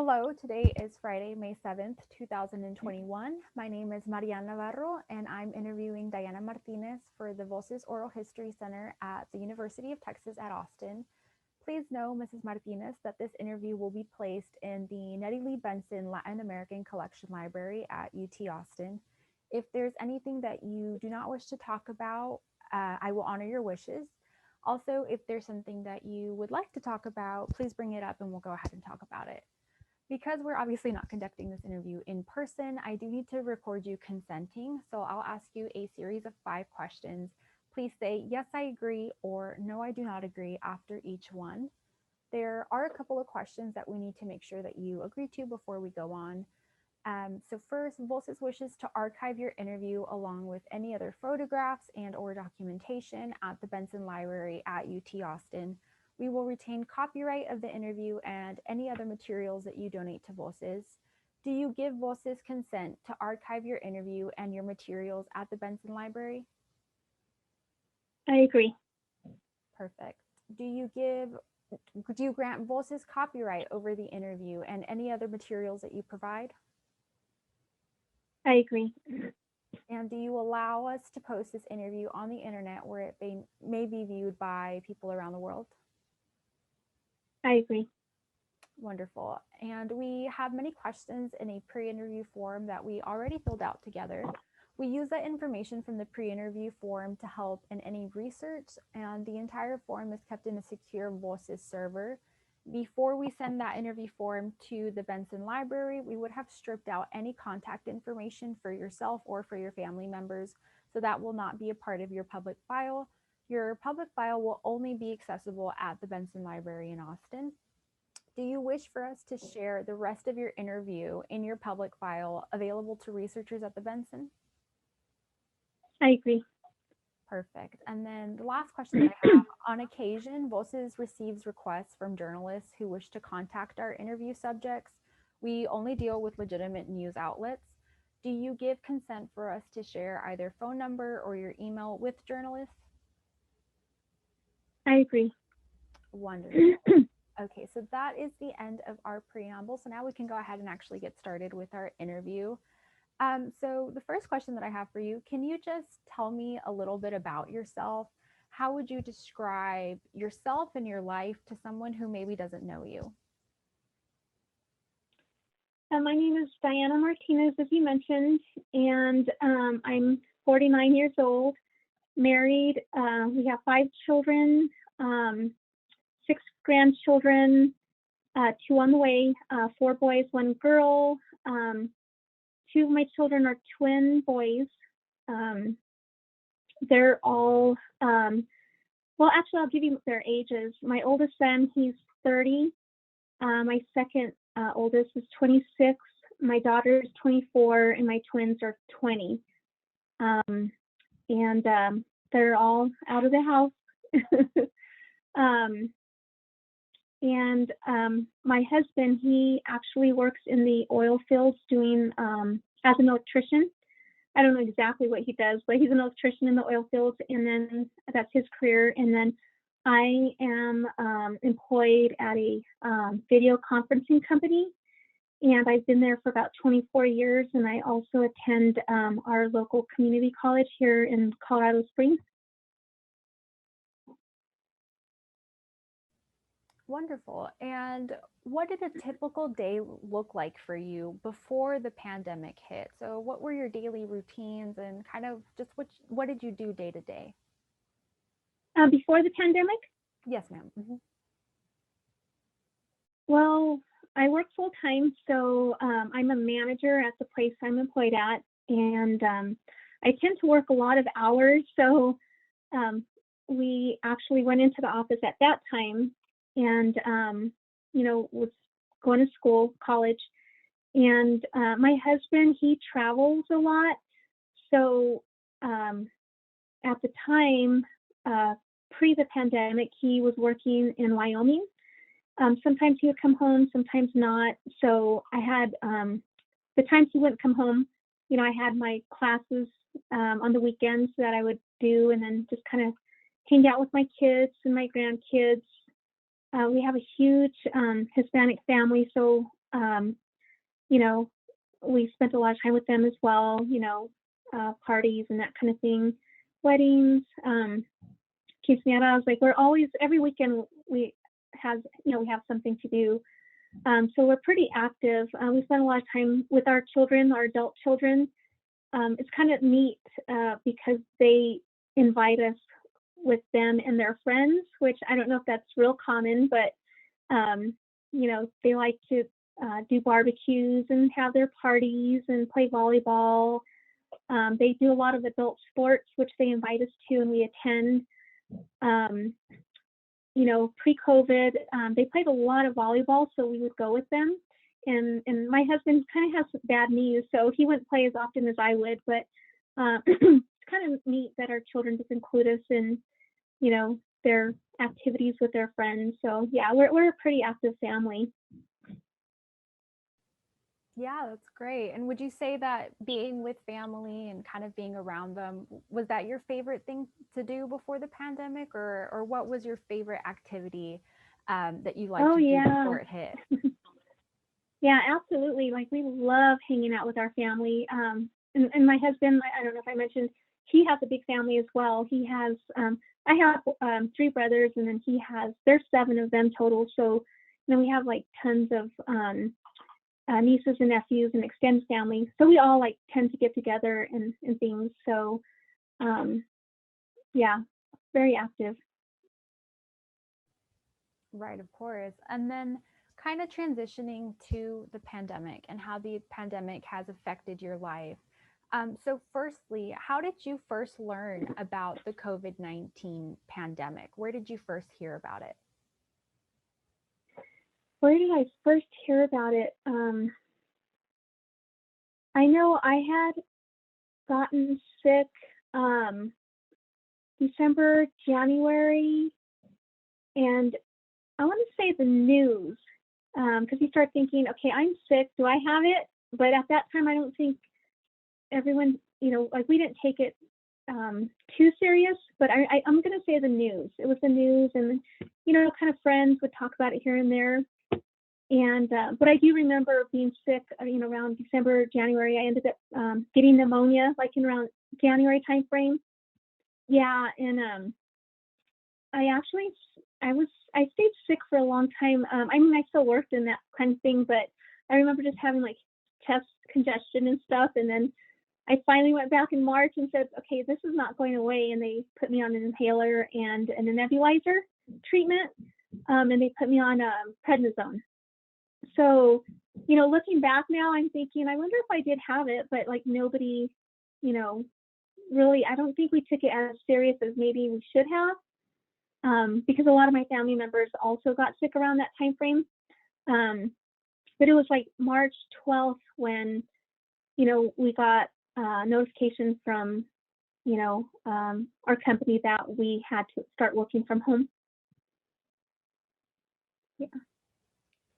Hello, today is Friday, May 7th, 2021. My name is Mariana Navarro, and I'm interviewing Dianna Martinez for the Voces Oral History Center at the University of Texas at Austin. Please know, Mrs. Martinez, that this interview will be placed in the Nettie Lee Benson Latin American Collection Library at UT Austin. If there's anything that you do not wish to talk about, I will honor your wishes. Also, if there's something that you would like to talk about, please bring it up and we'll go ahead and talk about it. Because we're obviously not conducting this interview in person, I do need to record you consenting. So I'll ask you a series of 5 questions. Please say, yes, I agree, or no, I do not agree after each one. There are a couple of questions that we need to make sure that you agree to before we go on. So first, Voces wishes to archive your interview along with any other photographs and or documentation at the Benson Library at UT Austin. We will retain copyright of the interview and any other materials that you donate to Voces. Do you give Voces consent to archive your interview and your materials at the Benson Library? I agree. Perfect. Do you grant Voces copyright over the interview and any other materials that you provide? I agree. And do you allow us to post this interview on the internet where it may be viewed by people around the world? I agree. Wonderful. And we have many questions in a pre-interview form that we already filled out together. We use that information from the pre-interview form to help in any research, and the entire form is kept in a secure Voces server. Before we send that interview form to the Benson Library, we would have stripped out any contact information for yourself or for your family members, so that will not be a part of your public file. Your public file will only be accessible at the Benson Library in Austin. Do you wish for us to share the rest of your interview in your public file available to researchers at the Benson? I agree. Perfect. And then the last question that I have, on occasion, Voces receives requests from journalists who wish to contact our interview subjects. We only deal with legitimate news outlets. Do you give consent for us to share either phone number or your email with journalists? I agree. Wonderful. Okay, so that is the end of our preamble. So now we can go ahead and actually get started with our interview. So the first question that I have for you, can you just tell me a little bit about yourself? How would you describe yourself and your life to someone who maybe doesn't know you? My name is Dianna Martinez, as you mentioned, and I'm 49 years old, married. We have 5 children, 6 grandchildren, 2 on the way, 4 boys, 1 girl. 2 of my children are twin boys. They're all, well, actually, I'll give you their ages. My oldest son, he's 30. My second oldest is 26. My daughter is 24, and my twins are 20. And they're all out of the house. My husband, he actually works in the oil fields doing as an electrician. I don't know exactly what he does, but he's an electrician in the oil fields, and then that's his career. And then I am employed at a video conferencing company, and I've been there for about 24 years. And I also attend our local community college here in Colorado Springs. Wonderful. And what did a typical day look like for you before the pandemic hit? So what were your daily routines and kind of just what did you do day to day? Before the pandemic? Yes, ma'am. Mm-hmm. Well, I work full time, so I'm a manager at the place I'm employed at, and I tend to work a lot of hours. So we actually went into the office at that time, and was going to school, college. And my husband, he travels a lot. So at the time, pre the pandemic, he was working in Wyoming. Sometimes he would come home, sometimes not. So I had the times he wouldn't come home, I had my classes on the weekends that I would do, and then just kind of hang out with my kids and my grandkids. We have a huge Hispanic family, so You know, we spent a lot of time with them as well, parties and that kind of thing, weddings, quinceañeras. Like we're always, every weekend we have something to do. So we're pretty active. We spend a lot of time with our children, our adult children. It's kind of neat because they invite us with them and their friends, which I don't know if that's real common, but they like to do barbecues and have their parties and play volleyball. They do a lot of adult sports, which they invite us to and we attend. Pre-COVID, they played a lot of volleyball, so we would go with them. And my husband kind of has bad knees, so he wouldn't play as often as I would. But it's kind of neat that our children just include us in, their activities with their friends. So yeah, we're a pretty active family. Yeah, that's great. And would you say that being with family and kind of being around them, was that your favorite thing to do before the pandemic, or what was your favorite activity that you liked to do before it hit? Yeah, absolutely. Like we love hanging out with our family. And my husband, I don't know if I mentioned, he has a big family as well. He has, I have 3 brothers, and then there's 7 of them total. So, we have like tons of nieces and nephews and extended family. So we all like tend to get together and things. So, yeah, very active. Right, of course. And then kind of transitioning to the pandemic and how the pandemic has affected your life. So firstly, how did you first learn about the COVID-19 pandemic? Where did you first hear about it? Where did I first hear about it? I know I had gotten sick December, January, and I want to say the news, because you start thinking, okay, I'm sick. Do I have it? But at that time, I don't think everyone, like we didn't take it too serious. But I'm going to say the news. It was the news, and kind of friends would talk about it here and there. And but I do remember being sick, around December, January. I ended up getting pneumonia, like in around January timeframe. Yeah, and I stayed sick for a long time. I still worked in that kind of thing, but I remember just having like chest congestion and stuff. And then I finally went back in March and said, okay, this is not going away. And they put me on an inhaler and a nebulizer treatment. And they put me on prednisone. So, looking back now, I'm thinking, I wonder if I did have it, but like nobody, really, I don't think we took it as serious as maybe we should have, because a lot of my family members also got sick around that time frame. But it was like March 12th when, we got notification from, our company that we had to start working from home. Yeah.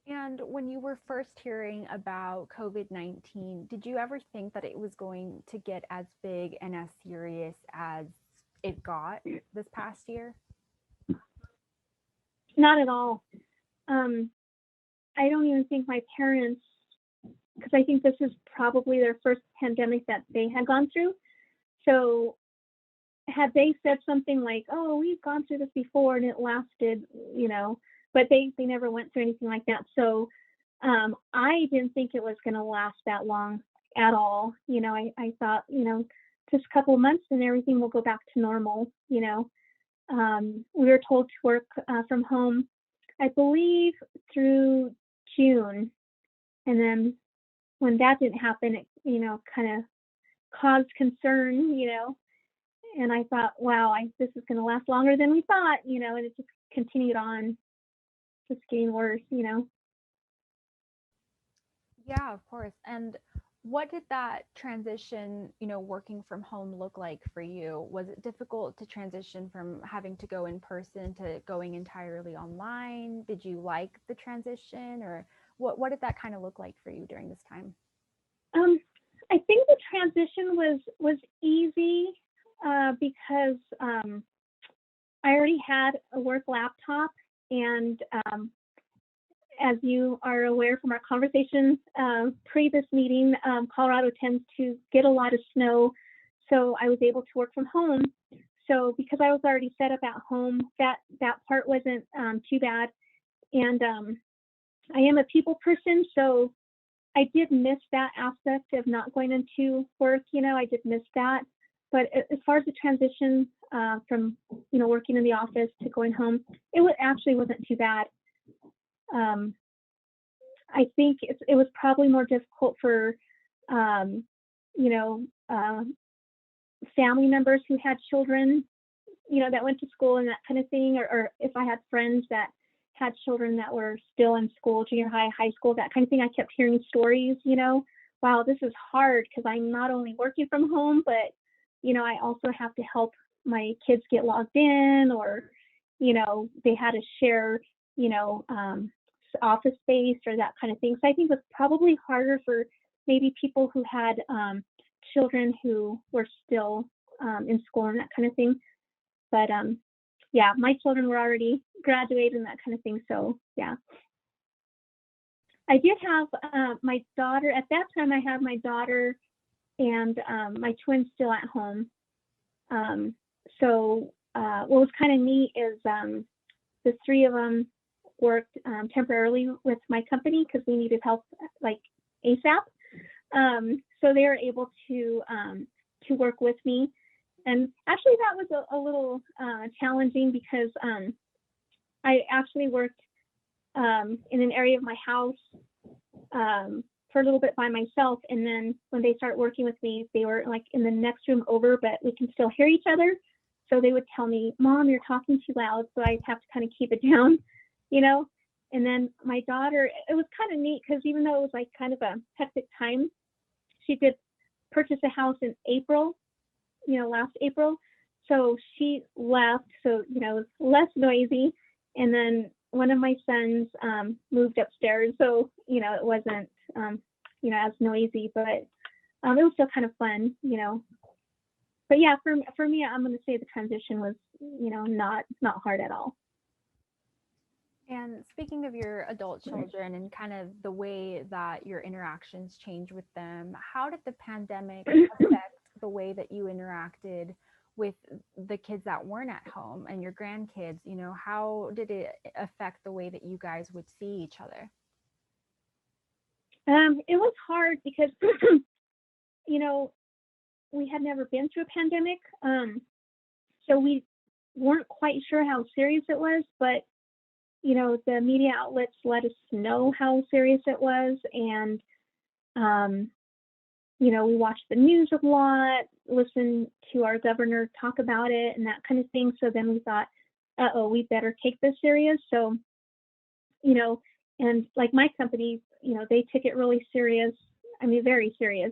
And when you were first hearing about COVID-19, did you ever think that it was going to get as big and as serious as it got this past year? Not at all. I don't even think my parents, because I think this is probably their first pandemic that they had gone through. So had they said something like, oh, we've gone through this before and it lasted, but they never went through anything like that. So I didn't think it was going to last that long at all. I thought, just a couple of months and everything will go back to normal. We were told to work from home, I believe, through June. And then when that didn't happen, it, kind of caused concern, and I thought, wow, this is going to last longer than we thought, and it just continued on, just getting worse, Yeah, of course. And what did that transition, working from home look like for you? Was it difficult to transition from having to go in person to going entirely online? Did you like the transition, or what did that kind of look like for you during this time? I think the transition was easy because I already had a work laptop, and as you are aware from our conversation pre this meeting, Colorado tends to get a lot of snow. So I was able to work from home. So because I was already set up at home, that part wasn't too bad. And I am a people person, so I did miss that aspect of not going into work. I did miss that. But as far as the transition from working in the office to going home, actually wasn't too bad. I think it was probably more difficult for family members who had children, that went to school and that kind of thing, or if I had friends that had children that were still in school, junior high, high school, that kind of thing. I kept hearing stories, wow, this is hard because I'm not only working from home, but, I also have to help my kids get logged in, or, they had to share, office space or that kind of thing. So I think it was probably harder for maybe people who had children who were still in school and that kind of thing. But yeah, my children were already graduated and that kind of thing. So yeah, I did have my daughter at that time. I had my daughter and my twins still at home. So what was kind of neat is the three of them worked temporarily with my company because we needed help like ASAP. So they were able to work with me. And actually that was a little challenging because I actually worked in an area of my house for a little bit by myself. And then when they started working with me, they were like in the next room over, but we can still hear each other. So they would tell me, Mom, you're talking too loud. So I have to kind of keep it down, And then my daughter, it was kind of neat because even though it was like kind of a hectic time, she did purchase a house in April, last April. So she left, so, it was less noisy. And then one of my sons moved upstairs. So, it wasn't, as noisy, but it was still kind of fun, But yeah, for me, I'm going to say the transition was, not hard at all. And speaking of your adult children and kind of the way that your interactions change with them, how did the pandemic affect the way that you interacted with the kids that weren't at home and your grandkids? How did it affect the way that you guys would see each other? It was hard because, we had never been through a pandemic. So we weren't quite sure how serious it was, but the media outlets let us know how serious it was. And, we watched the news a lot, listened to our governor talk about it and that kind of thing. So then we thought, we better take this serious. So, and like my company, they took it really serious. I mean, very serious,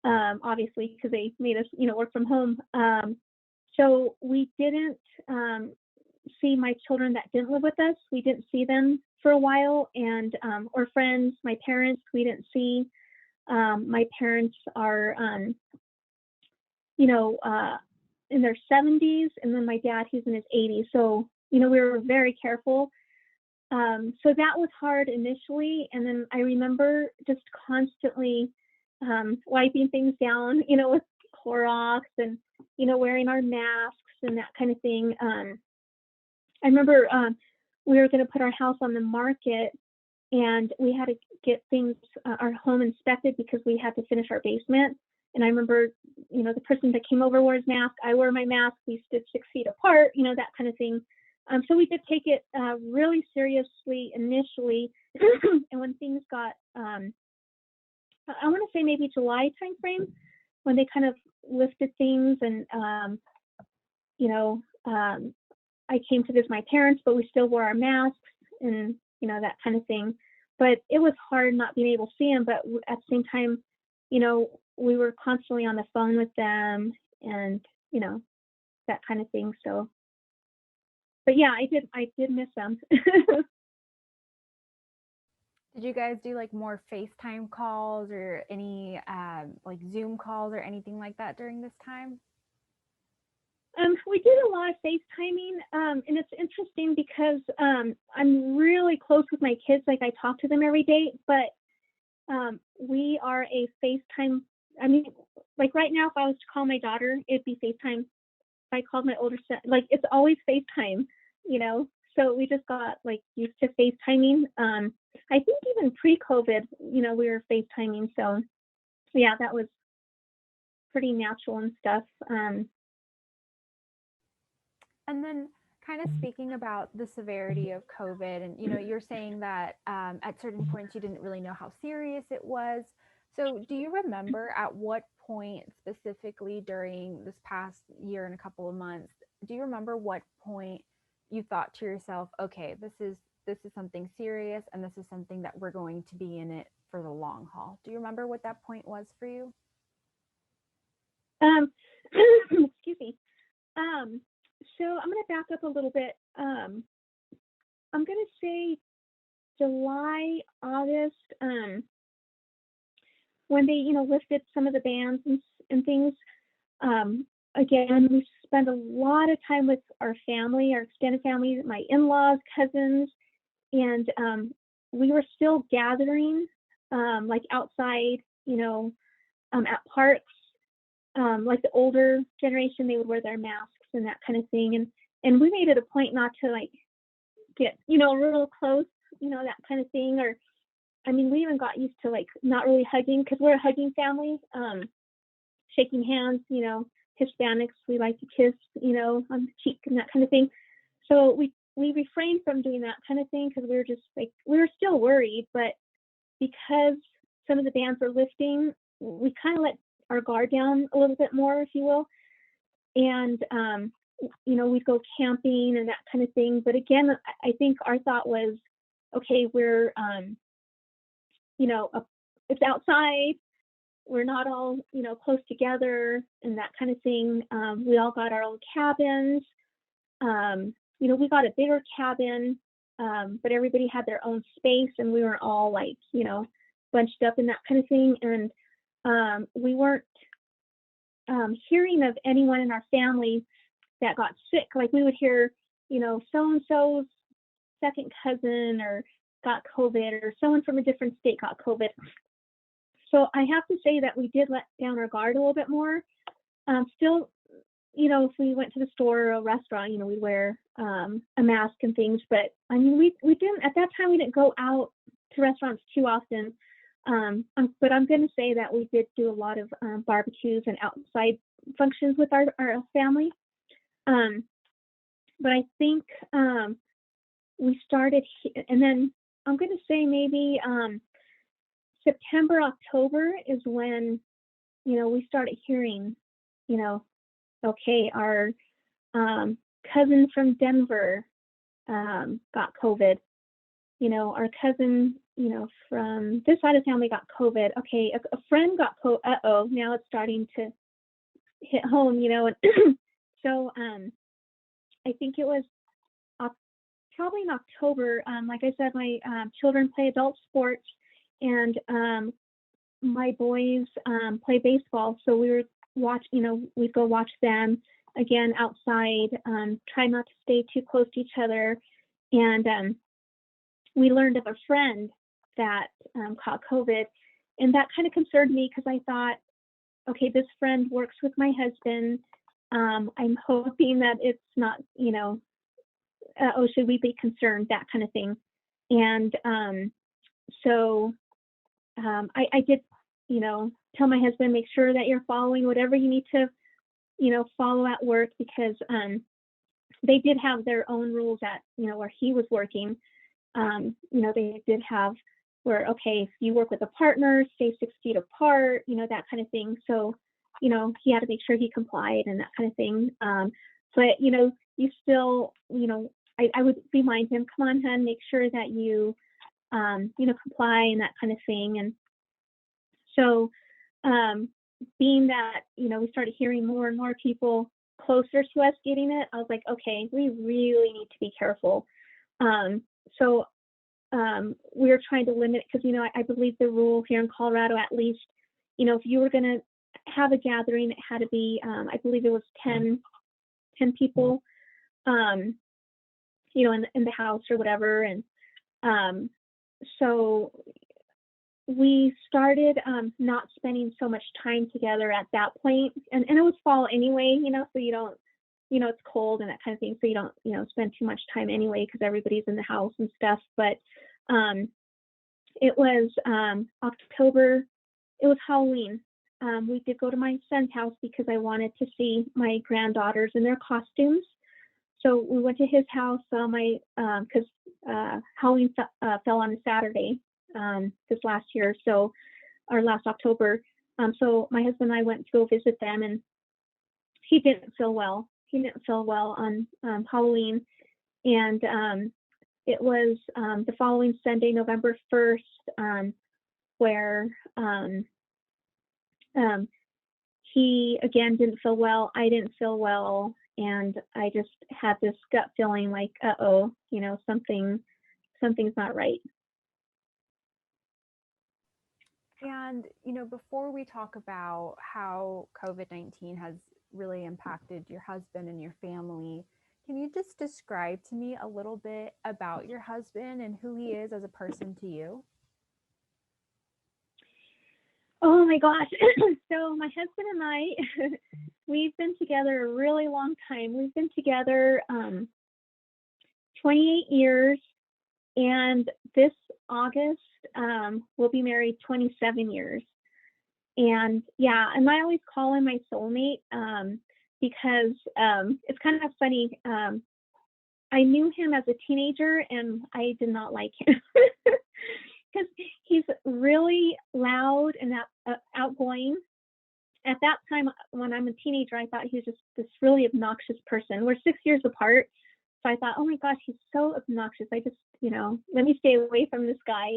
obviously, because they made us, work from home. So we didn't see my children that didn't live with us. We didn't see them for a while, and or friends, my parents, we didn't see. My parents are, in their 70s, and then my dad, he's in his 80s. So, we were very careful. So that was hard initially, and then I remember just constantly wiping things down, with Clorox and, wearing our masks and that kind of thing. I remember we were going to put our house on the market, and we had to get things, our home inspected because we had to finish our basement. And I remember, the person that came over wore his mask. I wore my mask. We stood 6 feet apart, that kind of thing. So we did take it really seriously initially. And when things got, I want to say maybe July timeframe, when they kind of lifted things, and, I came to visit my parents, but we still wore our masks and, that kind of thing. But it was hard not being able to see them. But at the same time, we were constantly on the phone with them and, that kind of thing. So, but yeah, I did miss them. Did you guys do like more FaceTime calls or any like Zoom calls or anything like that during this time? We did a lot of FaceTiming, and it's interesting because I'm really close with my kids. Like I talk to them every day, but we are a FaceTime. I mean, like right now, if I was to call my daughter, it'd be FaceTime. If I called my older son, like it's always FaceTime, you know. So we just got like used to FaceTiming. I think even pre-COVID, you know, we were FaceTiming. So yeah, that was pretty natural and stuff. And then kind of speaking about the severity of COVID, and you're saying that at certain points you didn't really know how serious it was. So do you remember at what point specifically during this past year and a couple of months, do you remember what point you thought to yourself, okay, this is something serious and this is something that we're going to be in it for the long haul? Do you remember what that point was for you? Excuse me. So I'm going to back up a little bit. I'm going to say July, August, when they, lifted some of the bans and things. Again, we spent a lot of time with our family, our extended family, my in-laws, cousins, and we were still gathering, like outside, at parks. Like the older generation, they would wear their masks and that kind of thing. And we made it a point not to like get, real close, that kind of thing. Or, I mean, we even got used to like not really hugging because we're a hugging family, shaking hands, Hispanics, we like to kiss, on the cheek and that kind of thing. So we refrained from doing that kind of thing because we were just like, we were still worried, but because some of the bans were lifting, we kind of let our guard down a little bit more, if you will. And, we'd go camping and that kind of thing. But again, I think our thought was, okay, we're, it's outside. We're not all, close together and that kind of thing. We all got our own cabins. We got a bigger cabin, but everybody had their own space and we were all like, bunched up and that kind of thing. And we weren't hearing of anyone in our family that got sick. Like we would hear, so-and-so's second cousin or got COVID, or someone from a different state got COVID. So I have to say that we did let down our guard a little bit more. Still, if we went to the store or a restaurant, we'd wear a mask and things. But I mean, we didn't, at that time, we didn't go out to restaurants too often. But I'm going to say that we did do a lot of barbecues and outside functions with our family. But I think we started, and then I'm going to say maybe September, October is when, we started hearing, okay, our cousin from Denver got COVID. Our cousin, from this side of the family got COVID. Okay, a friend got COVID. Uh-oh, now it's starting to hit home, And so I think it was probably in October. Like I said, my children play adult sports, and my boys play baseball. So we would we'd go watch them again outside, try not to stay too close to each other. And we learned of a friend that caught COVID, and that kind of concerned me because I thought, okay, this friend works with my husband. I'm hoping that it's not, should we be concerned, that kind of thing. And so I did, tell my husband, make sure that you're following whatever you need to, follow at work, because they did have their own rules at, where he was working. They did have where, okay, if you work with a partner, stay 6 feet apart, that kind of thing. So, he had to make sure he complied and that kind of thing. But, you still, I would remind him, come on, hon, make sure that you, comply and that kind of thing. And so, being that, we started hearing more and more people closer to us getting it, I was like, okay, we really need to be careful. So we were trying to limit, because, I believe the rule here in Colorado, at least, if you were going to have a gathering, it had to be, I believe it was 10 10 people, in the house or whatever. And so we started not spending so much time together at that point. And it was fall anyway, so you don't, it's cold and that kind of thing. So you don't, spend too much time anyway because everybody's in the house and stuff. But it was October, it was Halloween. We did go to my son's house because I wanted to see my granddaughters in their costumes. So we went to his house, because Halloween fell on a Saturday this last year, or last October. So my husband and I went to go visit them, and he didn't feel well. He didn't feel well on Halloween, and it was the following Sunday, November 1st, where he again didn't feel well. I didn't feel well, and I just had this gut feeling like, uh-oh, something's not right. And, before we talk about how COVID-19 has really impacted your husband and your family, can you just describe to me a little bit about your husband and who he is as a person to you? Oh my gosh. So my husband and I, we've been together a really long time. We've been together 28 years, and this August we'll be married 27 years. And yeah, and I always call him my soulmate because it's kind of funny. I knew him as a teenager, and I did not like him because he's really loud and outgoing. At that time, when I'm a teenager, I thought he was just this really obnoxious person. We're 6 years apart, so I thought, oh my gosh, he's so obnoxious. I just, let me stay away from this guy,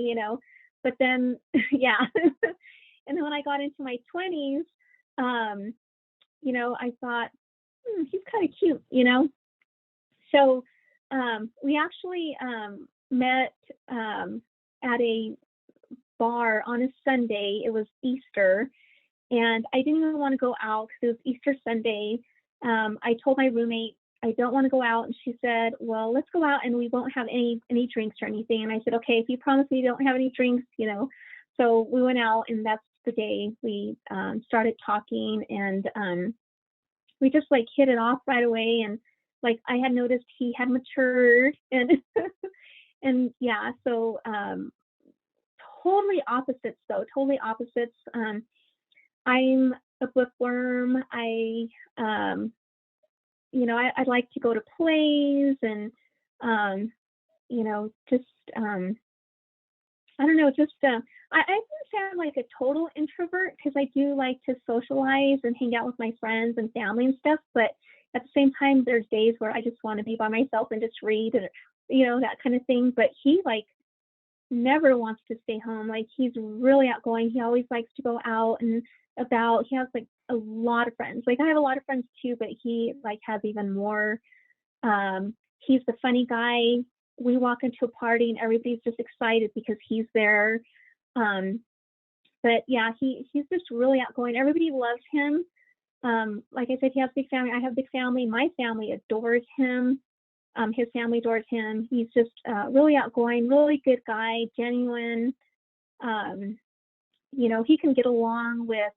But then, yeah. And then when I got into my 20s, I thought, he's kind of cute, So we actually met at a bar on a Sunday. It was Easter, and I didn't even want to go out because it was Easter Sunday. I told my roommate I don't want to go out, and she said, well, let's go out and we won't have any drinks or anything. And I said, okay, if you promise me you don't have any drinks, So we went out, and that's the day we started talking, and we just hit it off right away. And I had noticed he had matured, and and yeah, so totally opposites though, totally opposites. I'm a bookworm. I like to go to plays, and just I don't know, just I wouldn't say I'm a total introvert, because I do like to socialize and hang out with my friends and family and stuff, but at the same time, there's days where I just want to be by myself and just read, and that kind of thing. But he never wants to stay home. He's really outgoing. He always likes to go out and about. He has a lot of friends. I have a lot of friends too, but he has even more. He's the funny guy. We walk into a party and everybody's just excited because he's there. But yeah, he's just really outgoing. Everybody loves him. Like I said, he has a big family. I have a big family. My family adores him. His family adores him. He's just really outgoing, really good guy, genuine. He can get along with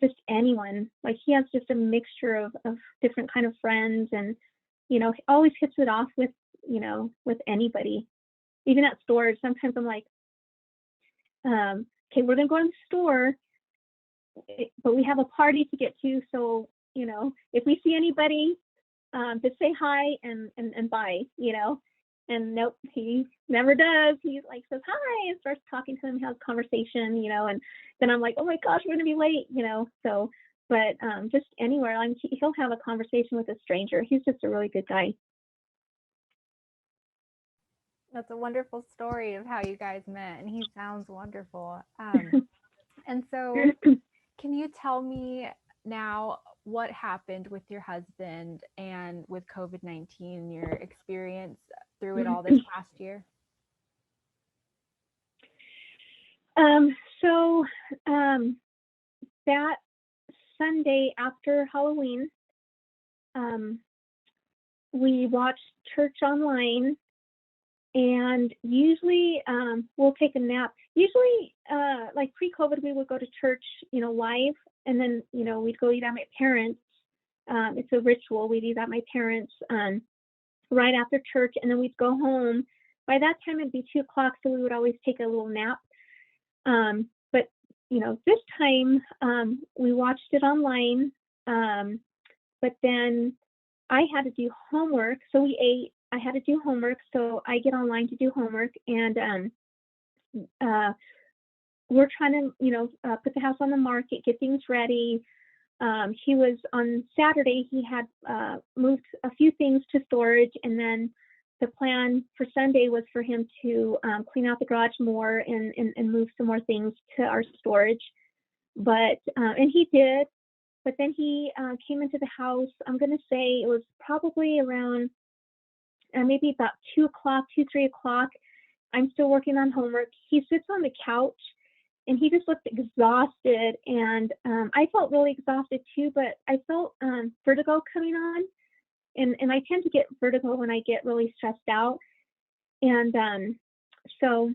just anyone. He has just a mixture of different kind of friends, and he always hits it off with anybody. Even at stores, sometimes I'm like, okay, we're gonna go to the store, but we have a party to get to, so if we see anybody, just say hi and bye, And nope, he never does. He says hi and starts talking to him, has a conversation, and then I'm like, oh my gosh, we're gonna be late, So, but just anywhere, he'll have a conversation with a stranger. He's just a really good guy. That's a wonderful story of how you guys met, and he sounds wonderful. And so, can you tell me now what happened with your husband and with COVID-19, your experience through it all this past year? So that Sunday after Halloween, we watch church online, and usually we'll take a nap. Usually, like pre-COVID, we would go to church, live, and then, we'd go eat at my parents'. It's a ritual. We'd eat at my parents' right after church, and then we'd go home. By that time, it'd be 2:00, so we would always take a little nap. But, this time we watched it online, but then I had to do homework, so we ate. I had to do homework, so I get online to do homework, and we're trying to, put the house on the market, get things ready. He was on Saturday, he had moved a few things to storage, and then the plan for Sunday was for him to clean out the garage more and move some more things to our storage. But, and he did, but then he came into the house. I'm going to say it was probably around maybe about 2:00, 3 o'clock. I'm still working on homework. He sits on the couch and he just looked exhausted. And I felt really exhausted too, but I felt vertigo coming on. And I tend to get vertigo when I get really stressed out. And so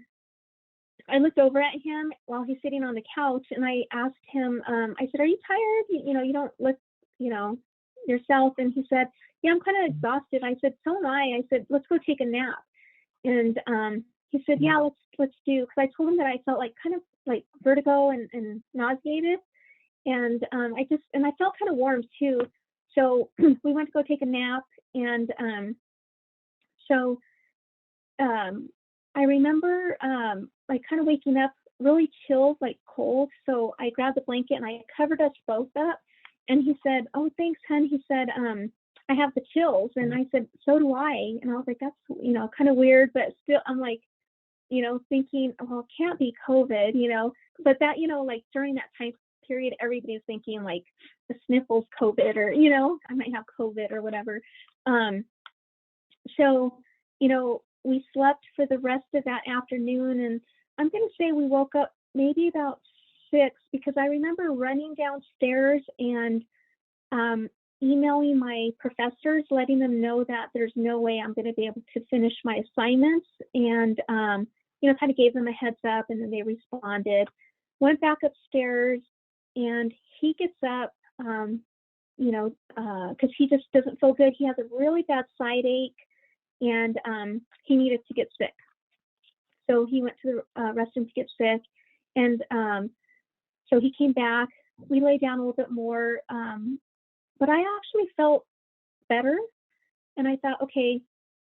I looked over at him while he's sitting on the couch, and I asked him, I said, "Are you tired? You don't look, yourself." And he said, "Yeah, I'm kind of exhausted." I said, "So am I." I said, "Let's go take a nap." And he said, "Yeah, let's do." Because I told him that I felt like kind of like vertigo and nauseated, and I felt kind of warm too. So we went to go take a nap, and so I remember like kind of waking up really chilled, like cold. So I grabbed the blanket and I covered us both up. And he said, "Oh, thanks, hon." He said, "I have the chills." And I said, "So do I." And I was like, "That's, kind of weird," but still, I'm like, thinking, well, it can't be COVID, but that, like during that time period, everybody's thinking like the sniffles COVID, or, I might have COVID or whatever. So, we slept for the rest of that afternoon, and I'm going to say we woke up maybe about 6, because I remember running downstairs and emailing my professors, letting them know that there's no way I'm going to be able to finish my assignments, and kind of gave them a heads up, and then they responded. Went back upstairs, and he gets up, because he just doesn't feel good. He has a really bad side ache, and he needed to get sick. So he went to the restroom to get sick, and so he came back. We lay down a little bit more, but I actually felt better, and I thought, okay,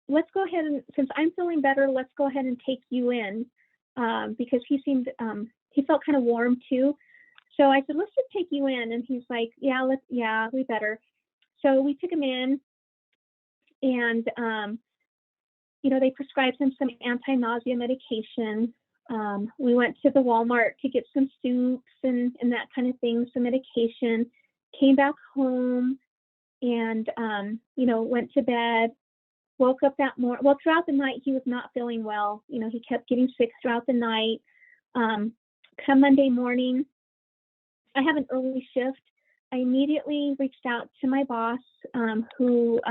let's go ahead and, since I'm feeling better, let's go ahead and take you in, because he seemed, he felt kind of warm too. So I said, "Let's just take you in." And he's like, "Yeah, we better." So we took him in, and, they prescribed him some anti-nausea medication. We went to the Walmart to get some soups and that kind of thing, some medication, came back home, and, went to bed. Woke up that morning. Well, throughout the night, he was not feeling well. He kept getting sick throughout the night. Come Monday morning, I have an early shift. I immediately reached out to my boss, who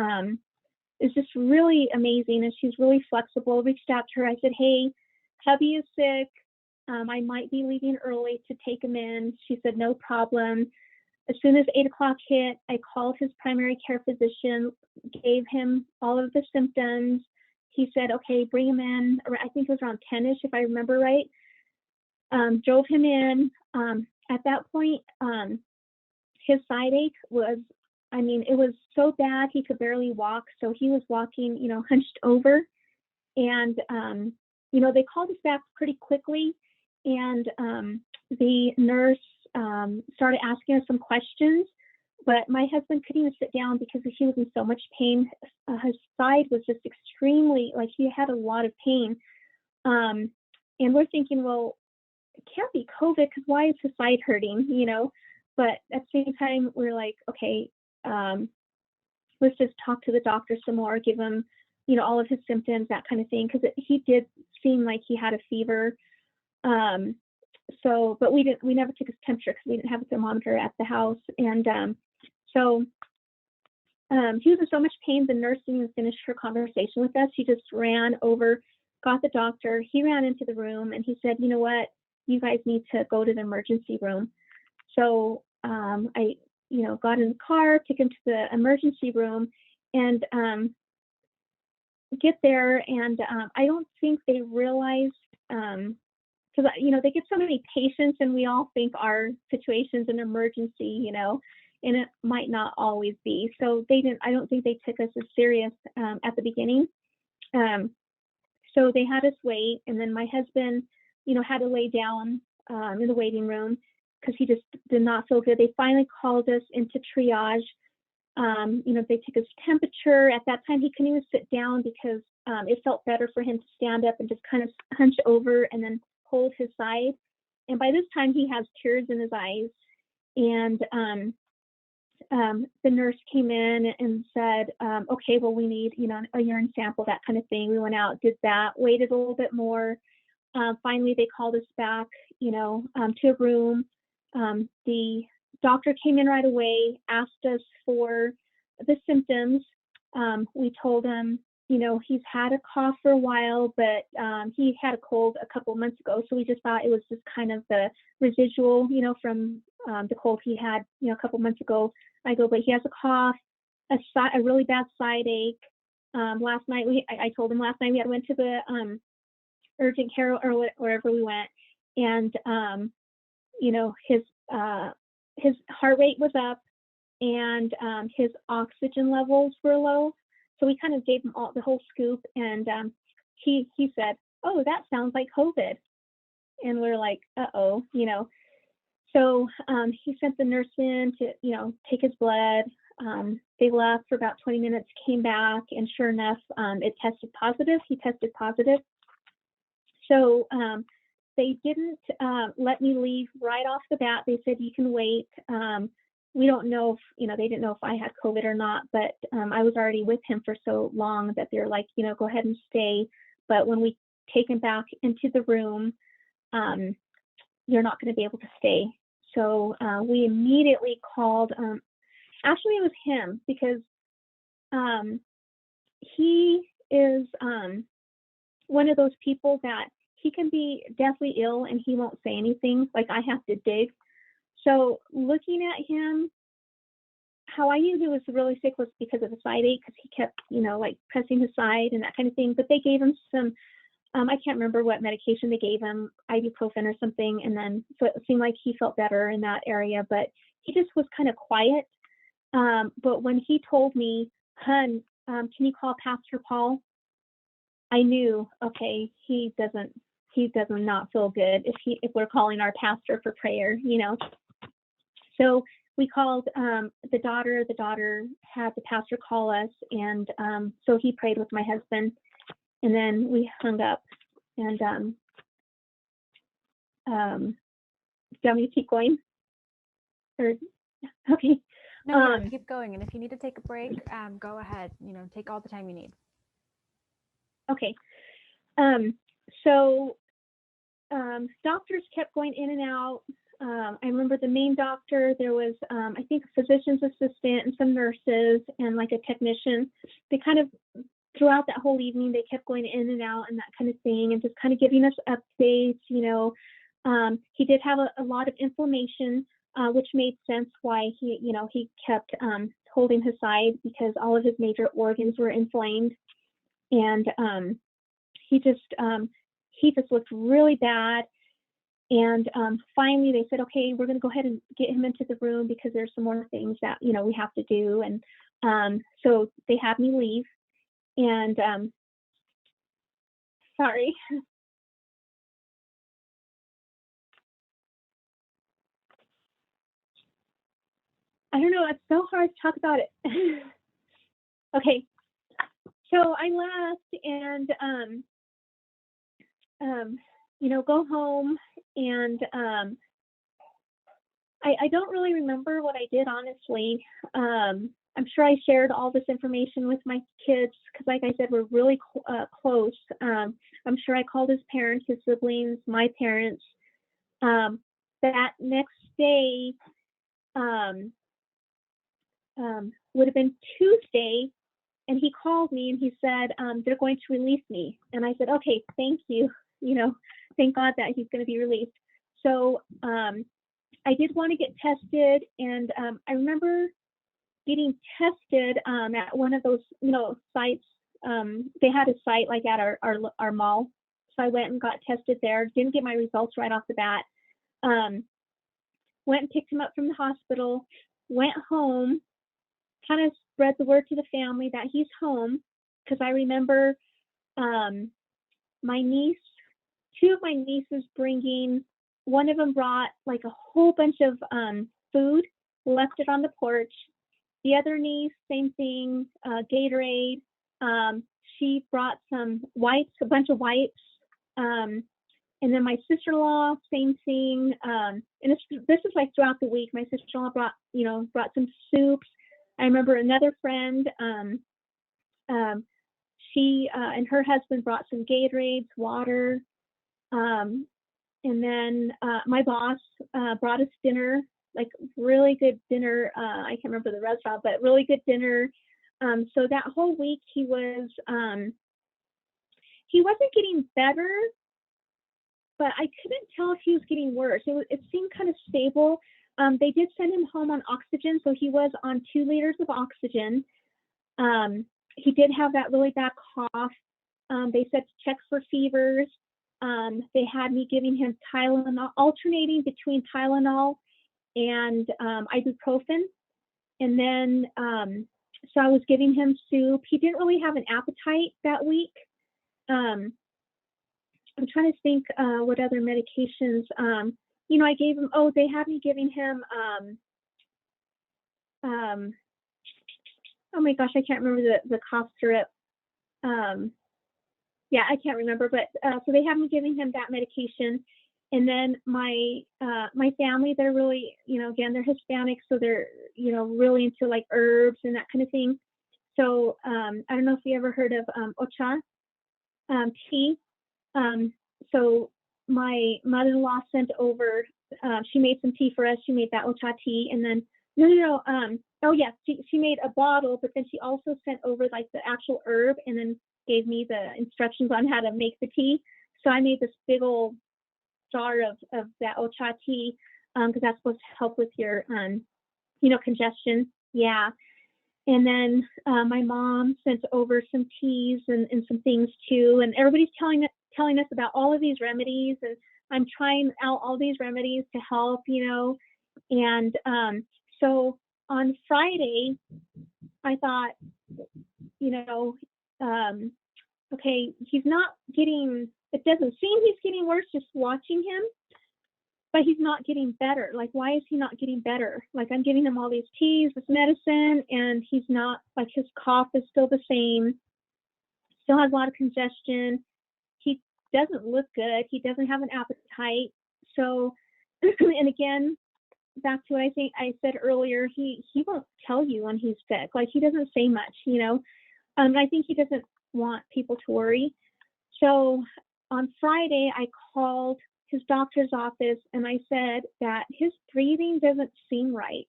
is just really amazing, and she's really flexible. Reached out to her. I said, "Hey, hubby is sick. I might be leaving early to take him in." She said, "No problem." As soon as 8 o'clock hit, I called his primary care physician, gave him all of the symptoms. He said, "Okay, bring him in." I think it was around 10-ish, if I remember right. Drove him in. At that point, his side ache was, it was so bad he could barely walk. So he was walking, hunched over. And, they called us back pretty quickly. And the nurse started asking us some questions, but my husband couldn't even sit down because he was in so much pain. His side was just extremely, like, he had a lot of pain. And we're thinking, well, it can't be COVID, because why is his side hurting, But at the same time, we're like, okay, let's just talk to the doctor some more, give him, all of his symptoms, that kind of thing, because he did seem like he had a fever. So, but we never took his temperature because we didn't have a thermometer at the house. And so he was in so much pain, the nurse didn't even finish her conversation with us. She just ran over, got the doctor. He ran into the room and he said, you know what, you guys need to go to the emergency room. So I, got in the car, took him to the emergency room, and get there. And I don't think they realized, because, they get so many patients and we all think our situation's an emergency, and it might not always be. So I don't think they took us as serious at the beginning. So they had us wait, and then my husband, had to lay down in the waiting room because he just did not feel good. They finally called us into triage. They took his temperature. At that time, he couldn't even sit down because it felt better for him to stand up and just kind of hunch over and then hold his side. And by this time, he has tears in his eyes. And the nurse came in and said, okay, well, we need, a urine sample, that kind of thing. We went out, did that, waited a little bit more. Finally, they called us back, to a room. The doctor came in right away, asked us for the symptoms. We told him, he's had a cough for a while, but he had a cold a couple months ago. So we just thought it was just kind of the residual, from the cold he had, a couple months ago. I go, but he has a cough, a really bad side ache. Last night, I told him last night we went to the urgent care or wherever we went, and his heart rate was up, and his oxygen levels were low. So we kind of gave him the whole scoop, and he said, "Oh, that sounds like COVID," and we're like, "Uh-oh," So he sent the nurse in to, take his blood. They left for about 20 minutes, came back, and sure enough, it tested positive. He tested positive. So they didn't let me leave right off the bat. They said, you can wait. We don't know if, they didn't know if I had COVID or not, but I was already with him for so long that they're like, go ahead and stay. But when we take him back into the room, you're not going to be able to stay. So we immediately called, actually it was him, because he is one of those people that he can be deathly ill and he won't say anything. Like, I have to dig. So looking at him, how I knew he was really sick was because of the side ache, because he kept, like pressing his side and that kind of thing. But they gave him some, I can't remember what medication they gave him, ibuprofen or something. And then, so it seemed like he felt better in that area, but he just was kind of quiet. But when he told me, "Hun, can you call Pastor Paul?" I knew, okay, he does not feel good if we're calling our pastor for prayer, So we called the daughter. The daughter had the pastor call us, and so he prayed with my husband, and then we hung up. And do you want me to keep going? Or okay. No, yeah, keep going. And if you need to take a break, go ahead. Take all the time you need. Okay. So doctors kept going in and out. I remember the main doctor, there was, I think, a physician's assistant and some nurses and like a technician. They kind of, throughout that whole evening, they kept going in and out and that kind of thing, and just kind of giving us updates. He did have a lot of inflammation, which made sense why he kept holding his side, because all of his major organs were inflamed. And he just looked really bad. And finally they said, okay, we're going to go ahead and get him into the room because there's some more things that, we have to do. And so they had me leave. And sorry. I don't know. It's so hard to talk about it. Okay. So I left and, go home, and I don't really remember what I did, honestly. I'm sure I shared all this information with my kids because, like I said, we're really close. I'm sure I called his parents, his siblings, my parents. That next day, would have been Tuesday, and he called me and he said, they're going to release me. And I said, okay, thank you. Thank God that he's going to be released. So I did want to get tested, and I remember getting tested at one of those, sites. They had a site like at our mall. So I went and got tested there. Didn't get my results right off the bat. Went and picked him up from the hospital, went home, kind of spread the word to the family that he's home, because I remember two of my nieces bringing, one of them brought like a whole bunch of food, left it on the porch. The other niece, same thing, Gatorade. She brought some wipes, a bunch of wipes. And then my sister-in-law, same thing. And this is like throughout the week. My sister-in-law brought some soups. I remember another friend, she and her husband brought some Gatorades, water. And then my boss brought us dinner, like really good dinner. I can't remember the restaurant, but really good dinner. So that whole week he wasn't getting better, but I couldn't tell if he was getting worse. It seemed kind of stable. They did send him home on oxygen, so he was on 2 liters of oxygen. He did have that really bad cough. They said to check for fevers. They had me giving him Tylenol, alternating between Tylenol and ibuprofen. And then, so I was giving him soup. He didn't really have an appetite that week. I'm trying to think what other medications, I gave him, they had me giving him, oh my gosh, I can't remember the cough syrup. Yeah, I can't remember, but so they had me giving him that medication. And then my family, they're really, again, they're Hispanic, so they're, really into like herbs and that kind of thing. So I don't know if you ever heard of ocha tea. So my mother-in-law sent over, she made some tea for us. She made that ocha tea, and then she made a bottle, but then she also sent over like the actual herb, and then gave me the instructions on how to make the tea. So I made this big old jar of that ocha tea, because that's supposed to help with your congestion. Yeah. And then my mom sent over some teas and some things too. And everybody's telling us about all of these remedies, and I'm trying out all these remedies to help, And so on Friday, I thought, okay, it doesn't seem he's getting worse just watching him, but he's not getting better. Like, why is he not getting better? Like, I'm giving him all these teas, this medicine, and he's not, like, his cough is still the same, still has a lot of congestion. He doesn't look good. He doesn't have an appetite. So, and again, back to what I think I said earlier, he won't tell you when he's sick. Like, he doesn't say much, I think he doesn't want people to worry. So on Friday, I called his doctor's office and I said that his breathing doesn't seem right,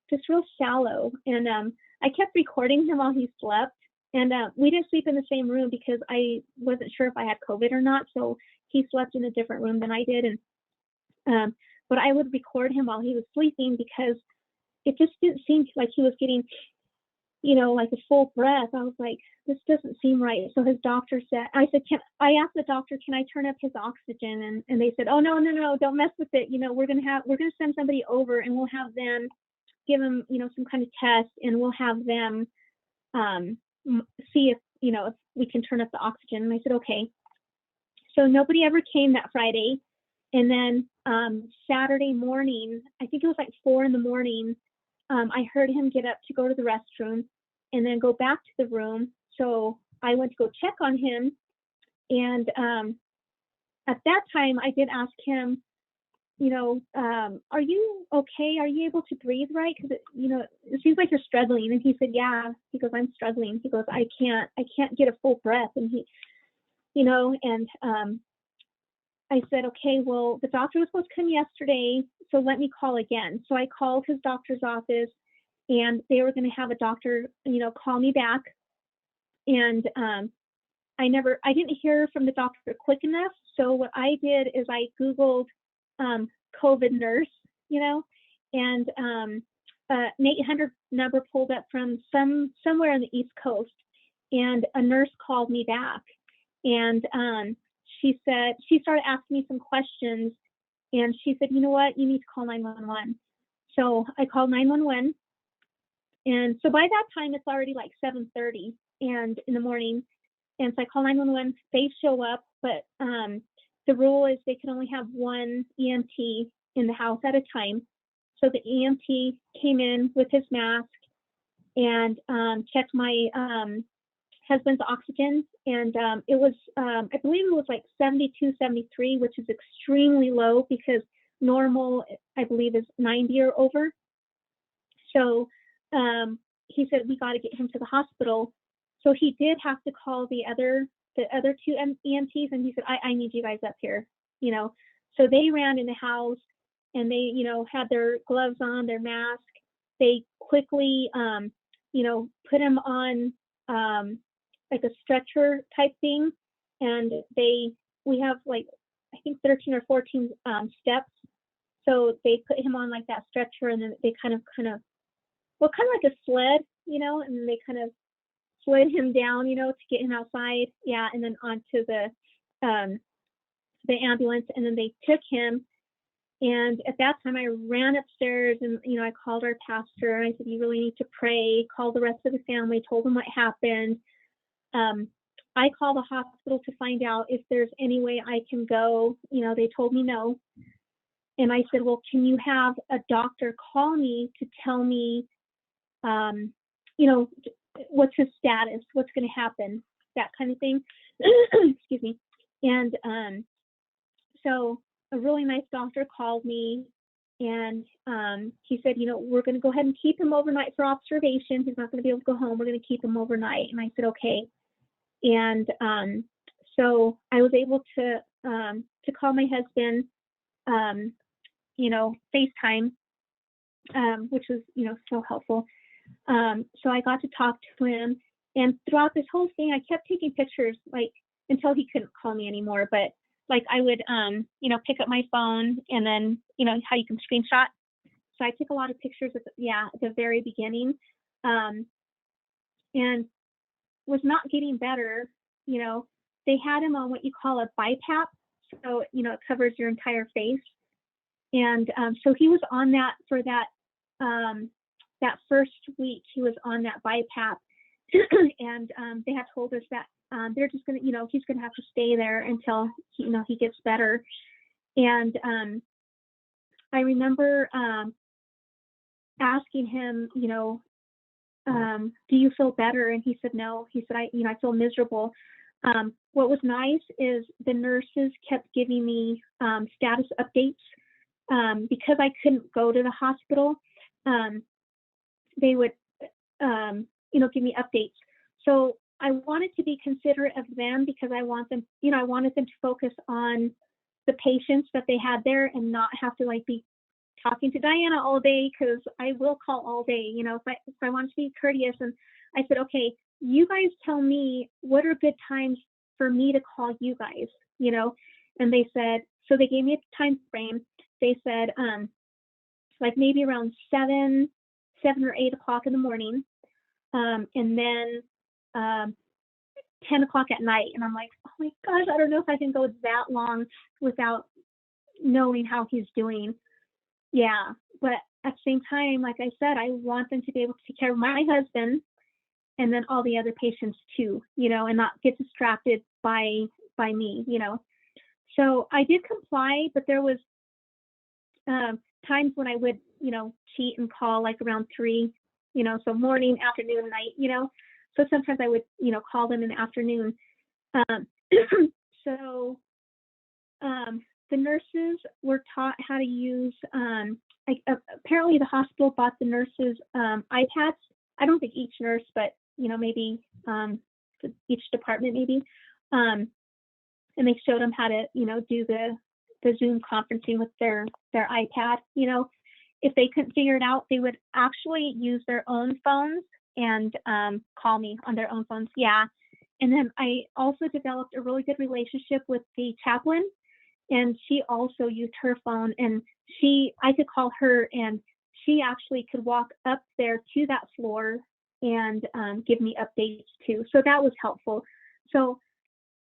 just real shallow. And I kept recording him while he slept. And we didn't sleep in the same room because I wasn't sure if I had COVID or not. So he slept in a different room than I did. And but I would record him while he was sleeping, because it just didn't seem like he was getting, like a full breath. I was like, this doesn't seem right. So his doctor said, I asked the doctor, can I turn up his oxygen? And they said, oh, no, don't mess with it. We're going to send somebody over and we'll have them give him, some kind of test, and we'll have them see if we can turn up the oxygen. And I said, okay. So nobody ever came that Friday. And then Saturday morning, I think it was like 4 a.m, I heard him get up to go to the restroom and then go back to the room. So I went to go check on him. And at that time, I did ask him, are you okay? Are you able to breathe right? Because it seems like you're struggling. And he said, yeah. He goes, I'm struggling. He goes, I can't get a full breath. And he, and I said, okay, well, the doctor was supposed to come yesterday, so let me call again. So I called his doctor's office, and they were going to have a doctor, call me back. And I didn't hear from the doctor quick enough. So what I did is I Googled COVID nurse, and an 800 number pulled up from somewhere on the East Coast, and a nurse called me back, and she started asking me some questions, and she said, you know what, you need to call 911. So I called 911, and so by that time it's already like 7:30 and in the morning, and so I call 911. They show up, but the rule is they can only have one EMT in the house at a time. So the EMT came in with his mask and checked my husband's oxygen, and it was, I believe it was like 72, 73, which is extremely low because normal, I believe, is 90 or over. So he said, we got to get him to the hospital. So he did have to call the other two EMTs, and he said, I need you guys up here, So they ran in the house, and they, had their gloves on, their mask. They quickly, put him on like a stretcher type thing, and we have like, I think 13 or 14 steps. So they put him on like that stretcher, and then they kind of like a sled, and they kind of slid him down, to get him outside. Yeah. And then onto the ambulance, and then they took him. And at that time I ran upstairs, and, I called our pastor, and I said, you really need to pray, call the rest of the family, told them what happened. I called the hospital to find out if there's any way I can go. They told me no. And I said, well, can you have a doctor call me to tell me, what's his status, what's going to happen, that kind of thing. Excuse me. And so a really nice doctor called me, and he said, we're going to go ahead and keep him overnight for observation. He's not going to be able to go home. We're going to keep him overnight. And I said, okay. And so I was able to call my husband, FaceTime, which was, so helpful. So I got to talk to him, and throughout this whole thing, I kept taking pictures, like, until he couldn't call me anymore. But like, I would, pick up my phone, and then, how you can screenshot. So I took a lot of pictures at the very beginning, and was not getting better. They had him on what you call a BiPAP. So, it covers your entire face. And so he was on that for that first week. He was on that BiPAP, and they had told us that they're just gonna, he's gonna have to stay there until he gets better. And I remember asking him, do you feel better? And he said no. He said, I feel miserable. What was nice is the nurses kept giving me status updates, because I couldn't go to the hospital. They would, give me updates. So I wanted to be considerate of them, because I wanted them to focus on the patients that they had there, and not have to like be talking to Dianna all day, because I will call all day, if I want to be courteous. And I said, okay, you guys tell me what are good times for me to call you guys, and they said, so they gave me a time frame. They said, like maybe around 7 or 8 o'clock in the morning, and then 10 o'clock at night. And I'm like, oh my gosh, I don't know if I can go that long without knowing how he's doing. Yeah, but at the same time, like I said, I want them to be able to take care of my husband, and then all the other patients too, and not get distracted by me, So I did comply, but there was times when I would, cheat and call like around 3, so morning, afternoon, night, So sometimes I would, call them in the afternoon. So the nurses were taught how to use, apparently the hospital bought the nurses iPads. I don't think each nurse, but, maybe each department maybe. And they showed them how to, do the Zoom conferencing with their iPad, if they couldn't figure it out, they would actually use their own phones and call me on their own phones. Yeah. And then I also developed a really good relationship with the chaplain, and she also used her phone, and I could call her, and she actually could walk up there to that floor and give me updates too. So that was helpful. So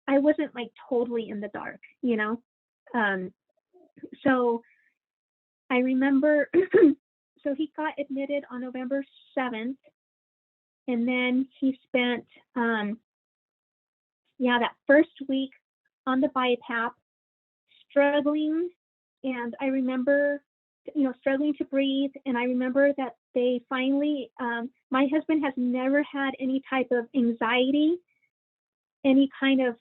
I wasn't like totally in the dark, you know? So I remember, so he got admitted on November 7th, and then he spent, that first week on the BiPAP, struggling. And I remember, struggling to breathe. And I remember that they finally, my husband has never had any type of anxiety, any kind of,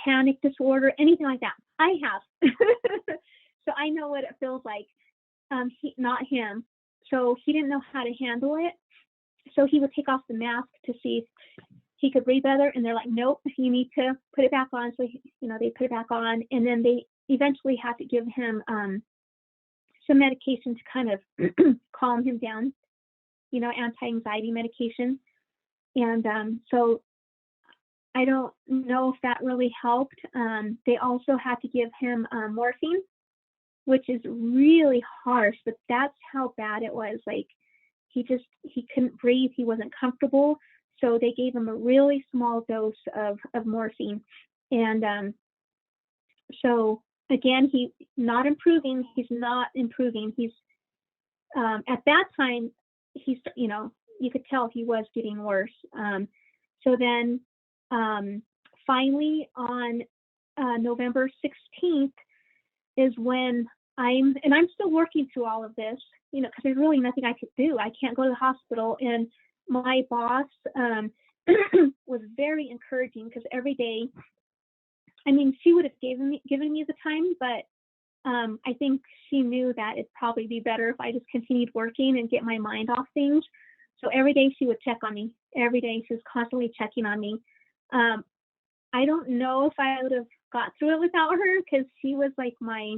panic disorder, anything like that. I have. So I know what it feels like. Not him. So he didn't know how to handle it. So he would take off the mask to see if he could breathe better. And they're like, nope, you need to put it back on. So, they put it back on. And then they eventually had to give him some medication to kind of calm him down, anti-anxiety medication. And so I don't know if that really helped. They also had to give him morphine, which is really harsh, but that's how bad it was. Like he couldn't breathe. He wasn't comfortable. So they gave him a really small dose of morphine. And so again, he's not improving. He's at that time, you could tell he was getting worse. So then finally on November 16th is when I'm still working through all of this, because there's really nothing I could do. I can't go to the hospital. And my boss was very encouraging, because every day, she would have given me the time, but I think she knew that it'd probably be better if I just continued working and get my mind off things. So every day she would check on me. Every day she was constantly checking on me. I don't know if I would have got through it without her, because she was like my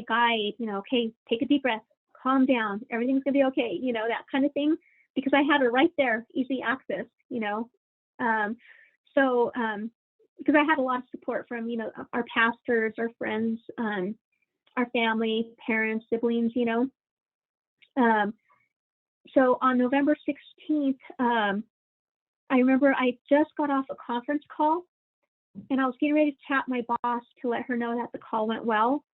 guide, okay, take a deep breath, calm down, everything's gonna be okay, that kind of thing, because I had her right there, easy access, because I had a lot of support from, our pastors, our friends, our family, parents, siblings, So on November 16th, I remember I just got off a conference call, and I was getting ready to chat my boss to let her know that the call went well.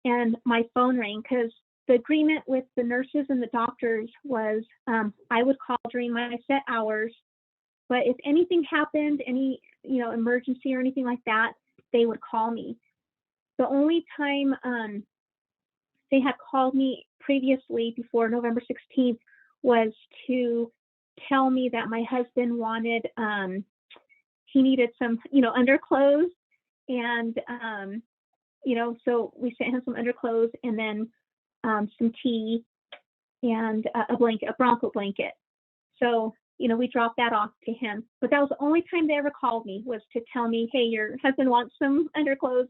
And my phone rang, because the agreement with the nurses and the doctors was I would call during my set hours, but if anything happened, any emergency or anything like that, they would call me. The only time they had called me previously before November 16th was to tell me that my husband wanted, he needed some, underclothes, and so we sent him some underclothes, and then some tea and a blanket, a Bronco blanket. So, we dropped that off to him. But that was the only time they ever called me, was to tell me, hey, your husband wants some underclothes,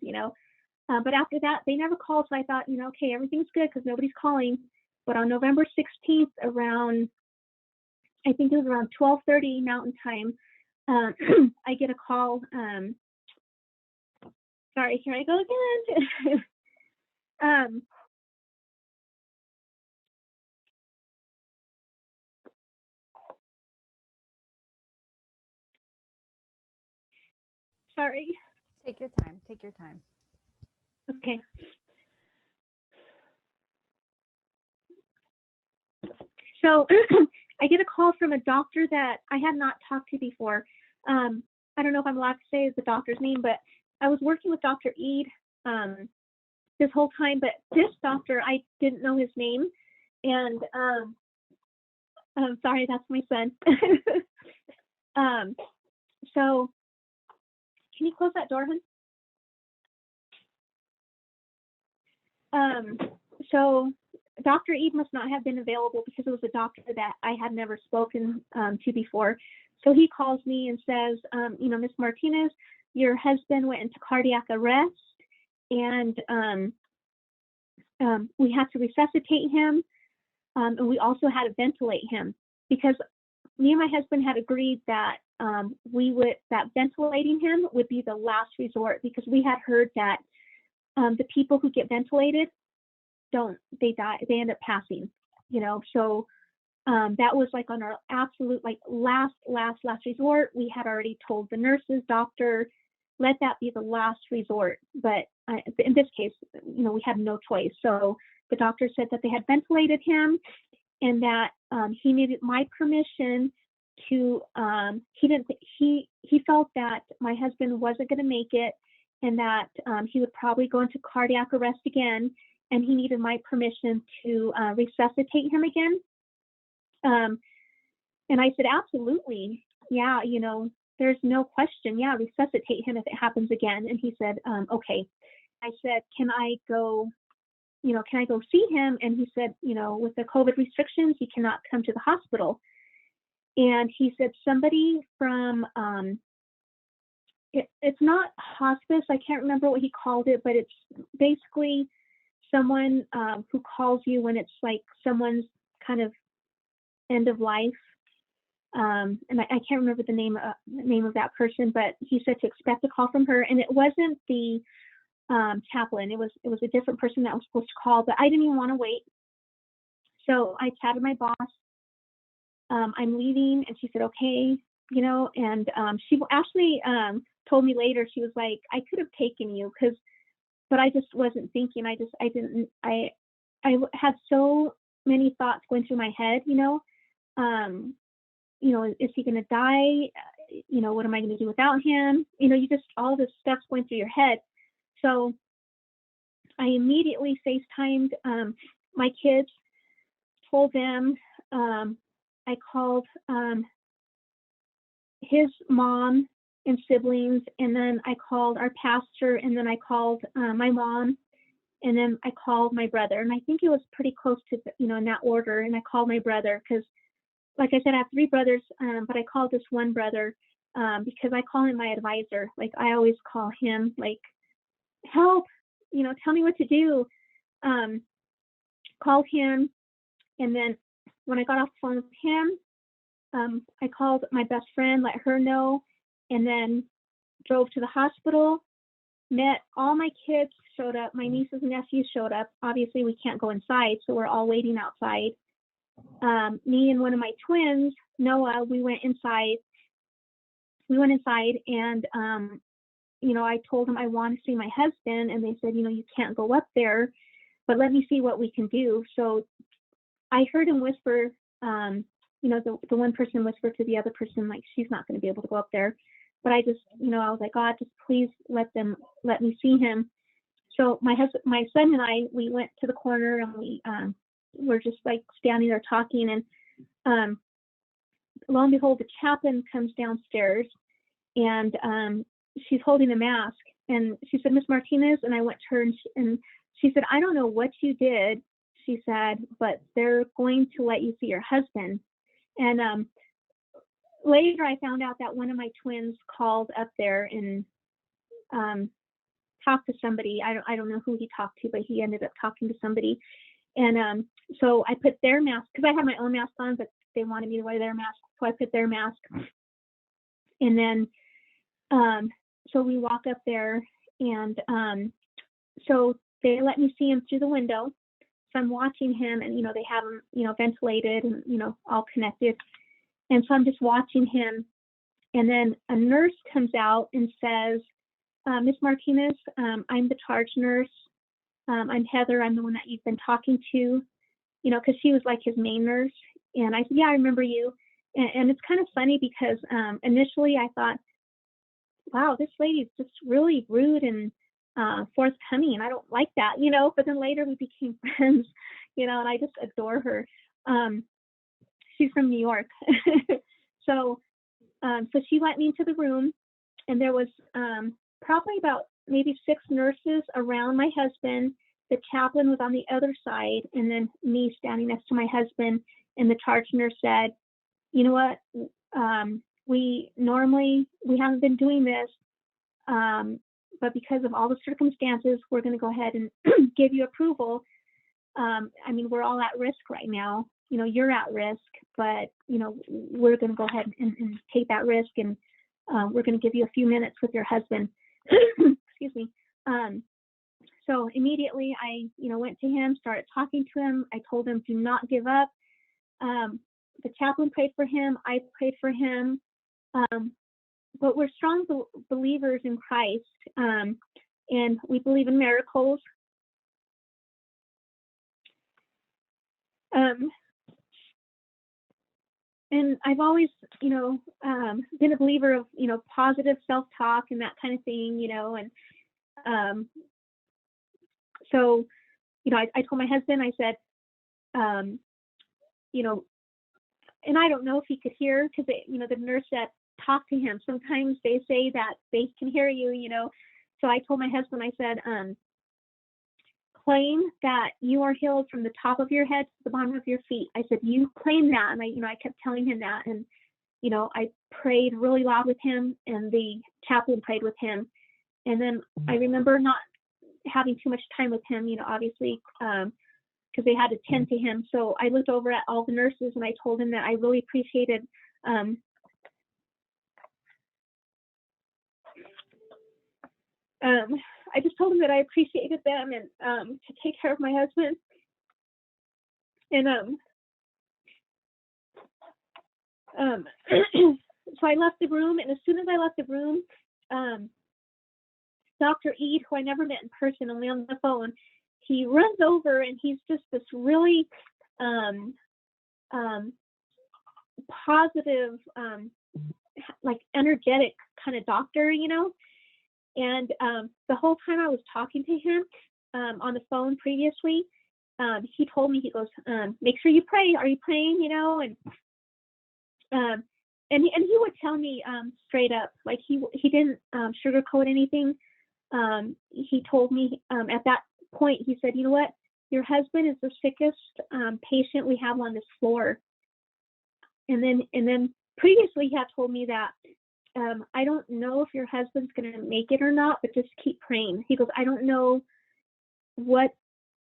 But after that, they never called. So I thought, okay, everything's good, because nobody's calling. But on November 16th, I think it was around 12:30 Mountain Time, I get a call. Sorry, here I go again. Sorry. Take your time. Take your time. Okay. So I get a call from a doctor that I had not talked to before. I don't know if I'm allowed to say the doctor's name, but I was working with Dr. Eid this whole time, but this doctor, I didn't know his name. And I'm sorry, that's my son. So can you close that door, hon? So Dr. Eid must not have been available, because it was a doctor that I had never spoken to before. So he calls me and says, Miss Martinez, your husband went into cardiac arrest, and we had to resuscitate him, and we also had to ventilate him, because me and my husband had agreed that that ventilating him would be the last resort, because we had heard that the people who get ventilated they die, they end up passing, so that was like on our absolute like last resort. We had already told the nurses, doctor, let that be the last resort. But in this case, we had no choice. So the doctor said that they had ventilated him, and that he needed my permission to. He felt that my husband wasn't going to make it, and that he would probably go into cardiac arrest again, and he needed my permission to resuscitate him again. And I said, absolutely, yeah, there's no question, yeah, resuscitate him if it happens again. And he said, okay. I said, can I go see him? And he said, with the COVID restrictions, he cannot come to the hospital. And he said, somebody from, it's not hospice, I can't remember what he called it, but it's basically someone who calls you when it's like someone's kind of end of life. And I can't remember the name of that person, but he said to expect a call from her. And it wasn't the chaplain. It was a different person that was supposed to call, but I didn't even want to wait. So I chatted my boss. I'm leaving, and she said, okay, and she actually told me later, she was like, I could have taken you, but I just wasn't thinking. I had so many thoughts going through my head, is he going to die? What am I going to do without him? You just, all this stuff's going through your head. So I immediately FaceTimed my kids, told them, I called his mom and siblings, and then I called our pastor, and then I called my mom, and then I called my brother. And I think it was pretty close to, in that order. And I called my brother because, like I said, I have 3 brothers, but I called this one brother because I call him my advisor. Like, I always call him, like, help, tell me what to do. Called him, and then when I got off the phone with him, I called my best friend, let her know, and then drove to the hospital, met all my kids, showed up, my nieces and nephews showed up. Obviously, we can't go inside, so we're all waiting outside. Me and one of my twins, Noah, we went inside, and I told them I want to see my husband, and they said, you can't go up there, but let me see what we can do. So I heard him whisper, the one person whispered to the other person, like, she's not going to be able to go up there. But I just, I was like, God, just please let me see him. So my son and I, we went to the corner, and we were just like standing there talking, and lo and behold, the chaplain comes downstairs, and she's holding a mask, and she said, Miss Martinez, and I went to her, and she said, I don't know what you did, she said, but they're going to let you see your husband. And later I found out that one of my twins called up there and talked to somebody. I don't know who he talked to, but he ended up talking to somebody. And so I put their mask, because I had my own mask on, but they wanted me to wear their mask, so I put their mask. And then so we walk up there, and so they let me see him through the window. So I'm watching him, and they have him ventilated and all connected, and so I'm just watching him. And then a nurse comes out and says, Miss Martinez, I'm the charge nurse. I'm Heather. I'm the one that you've been talking to, because she was like his main nurse. And I said, yeah, I remember you. And it's kind of funny because initially I thought, wow, this lady's just really rude and forthcoming, and I don't like that, but then later we became friends, and I just adore her. She's from New York. So she let me into the room, and there was probably about maybe 6 nurses around my husband. The chaplain was on the other side, and then me standing next to my husband. And the charge nurse said, you know what, we haven't been doing this, but because of all the circumstances, we're going to go ahead and give you approval I mean, we're all at risk right now. You know, you're at risk, but, you know, we're going to go ahead and take that risk, and we're going to give you a few minutes with your husband. Excuse me. So immediately I, you know, went to him, started talking to him. I told him, do not give up. The chaplain prayed for him. I prayed for him. But we're strong believers in Christ, and we believe in miracles. And I've always, you know, been a believer of, you know, positive self-talk and that kind of thing, you know, and so, you know, I told my husband, I said, you know, and I don't know if he could hear, because, you know, the nurse that talked to him, sometimes they say that they can hear you, you know. So I told my husband, I said, claim that you are healed from the top of your head to the bottom of your feet. I said, you claim that. And I, you know, I kept telling him that. And, you know, I prayed really loud with him, and the chaplain prayed with him. And then I remember not having too much time with him, you know, obviously, because they had to tend to him. So I looked over at all the nurses, and I told him that I really appreciated I just told him that I appreciated them, and to take care of my husband. And so I left the room, and as soon as I left the room, Dr. Eid, who I never met in person, only on the phone, he runs over, and he's just this really positive, like energetic kind of doctor, you know. And the whole time I was talking to him on the phone previously, he told me, he goes, make sure you pray. Are you praying? You know, and he would tell me straight up, like he didn't sugarcoat anything. He told me at that point, he said, you know what, your husband is the sickest patient we have on this floor. And then previously he had told me that, I don't know if your husband's going to make it or not, but just keep praying. He goes, I don't know what,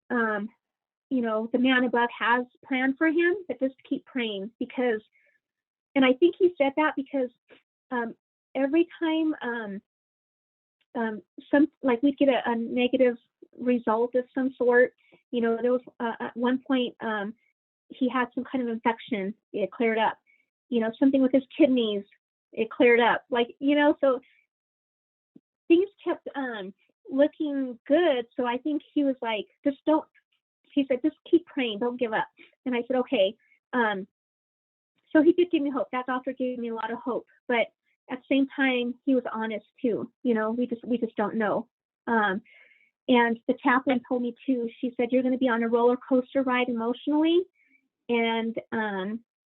you know, the man above has planned for him, but just keep praying. Because, and I think he said that because every time like we'd get a negative result of some sort, you know, there was at one point he had some kind of infection, it cleared up, you know, something with his kidneys, it cleared up, like, you know, so things kept looking good. So I think he was like, just don't, he said, just keep praying, don't give up. And I said, okay. So he did give me hope. That doctor gave me a lot of hope, but at the same time, he was honest too. You know, we just don't know. And the chaplain told me too, she said, you're going to be on a roller coaster ride emotionally. And,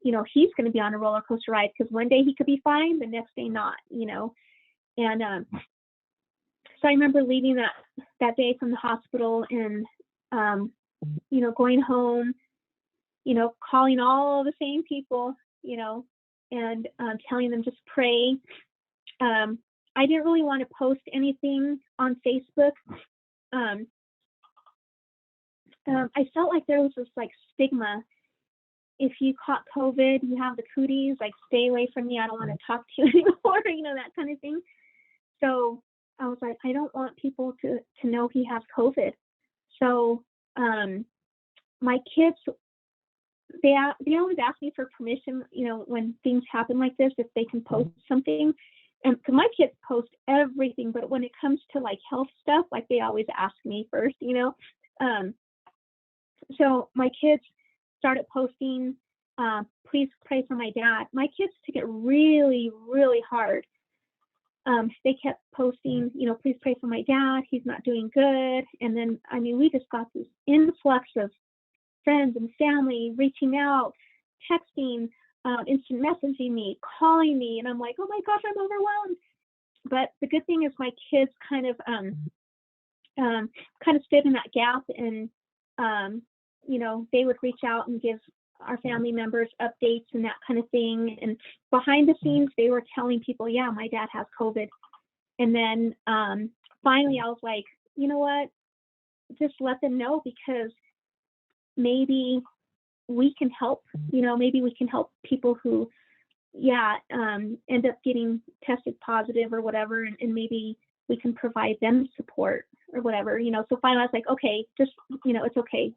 you know, he's going to be on a roller coaster ride, because one day he could be fine, the next day not, you know. And so I remember leaving that day from the hospital, and, you know, going home, you know, calling all the same people, you know, and telling them just pray. I didn't really want to post anything on Facebook. I felt like there was this like stigma. If you caught COVID, you have the cooties, like stay away from me. I don't want to talk to you anymore, you know, that kind of thing. So I was like, I don't want people to know he has COVID. So my kids, they always ask me for permission, you know, when things happen like this, if they can post something. And because my kids post everything, but when it comes to like health stuff, like they always ask me first, you know. So my kids started posting, please pray for my dad. My kids took it really, really hard. They kept posting, you know, please pray for my dad. He's not doing good. And then, I mean, we just got this influx of friends and family reaching out, texting, instant messaging me, calling me. And I'm like, oh my gosh, I'm overwhelmed. But the good thing is my kids kind of stood in that gap, and, you know, they would reach out and give our family members updates and that kind of thing. And behind the scenes, they were telling people, yeah, my dad has COVID. And then finally I was like, you know what, just let them know, because maybe we can help, maybe we can help people who, end up getting tested positive or whatever, and maybe we can provide them support or whatever, So finally I was like, okay, just, it's okay,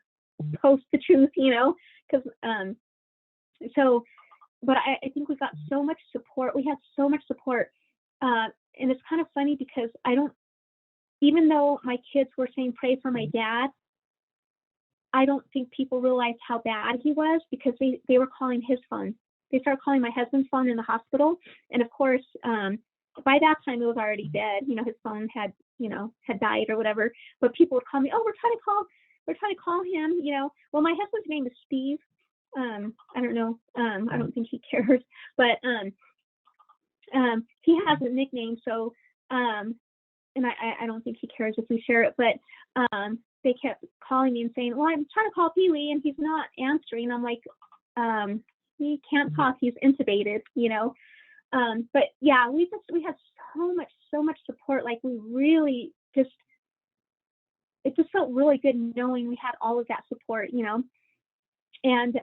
post the truth, because, but I think we got so much support. We had so much support. And it's kind of funny because even though my kids were saying pray for my dad, I don't think people realized how bad he was, because they were calling his phone. They started calling my husband's phone in the hospital. And of course, by that time it was already dead. His phone had died or whatever. But people would call me, oh, we're trying to call him, Well, my husband's name is Steve. I don't know. I don't think he cares, but he has a nickname. So, and I don't think he cares if we share it, but they kept calling me and saying, well, I'm trying to call Pee-wee and he's not answering. I'm like, he can't talk. He's intubated, But yeah, we had so much support. Like we really it just felt really good knowing we had all of that support, And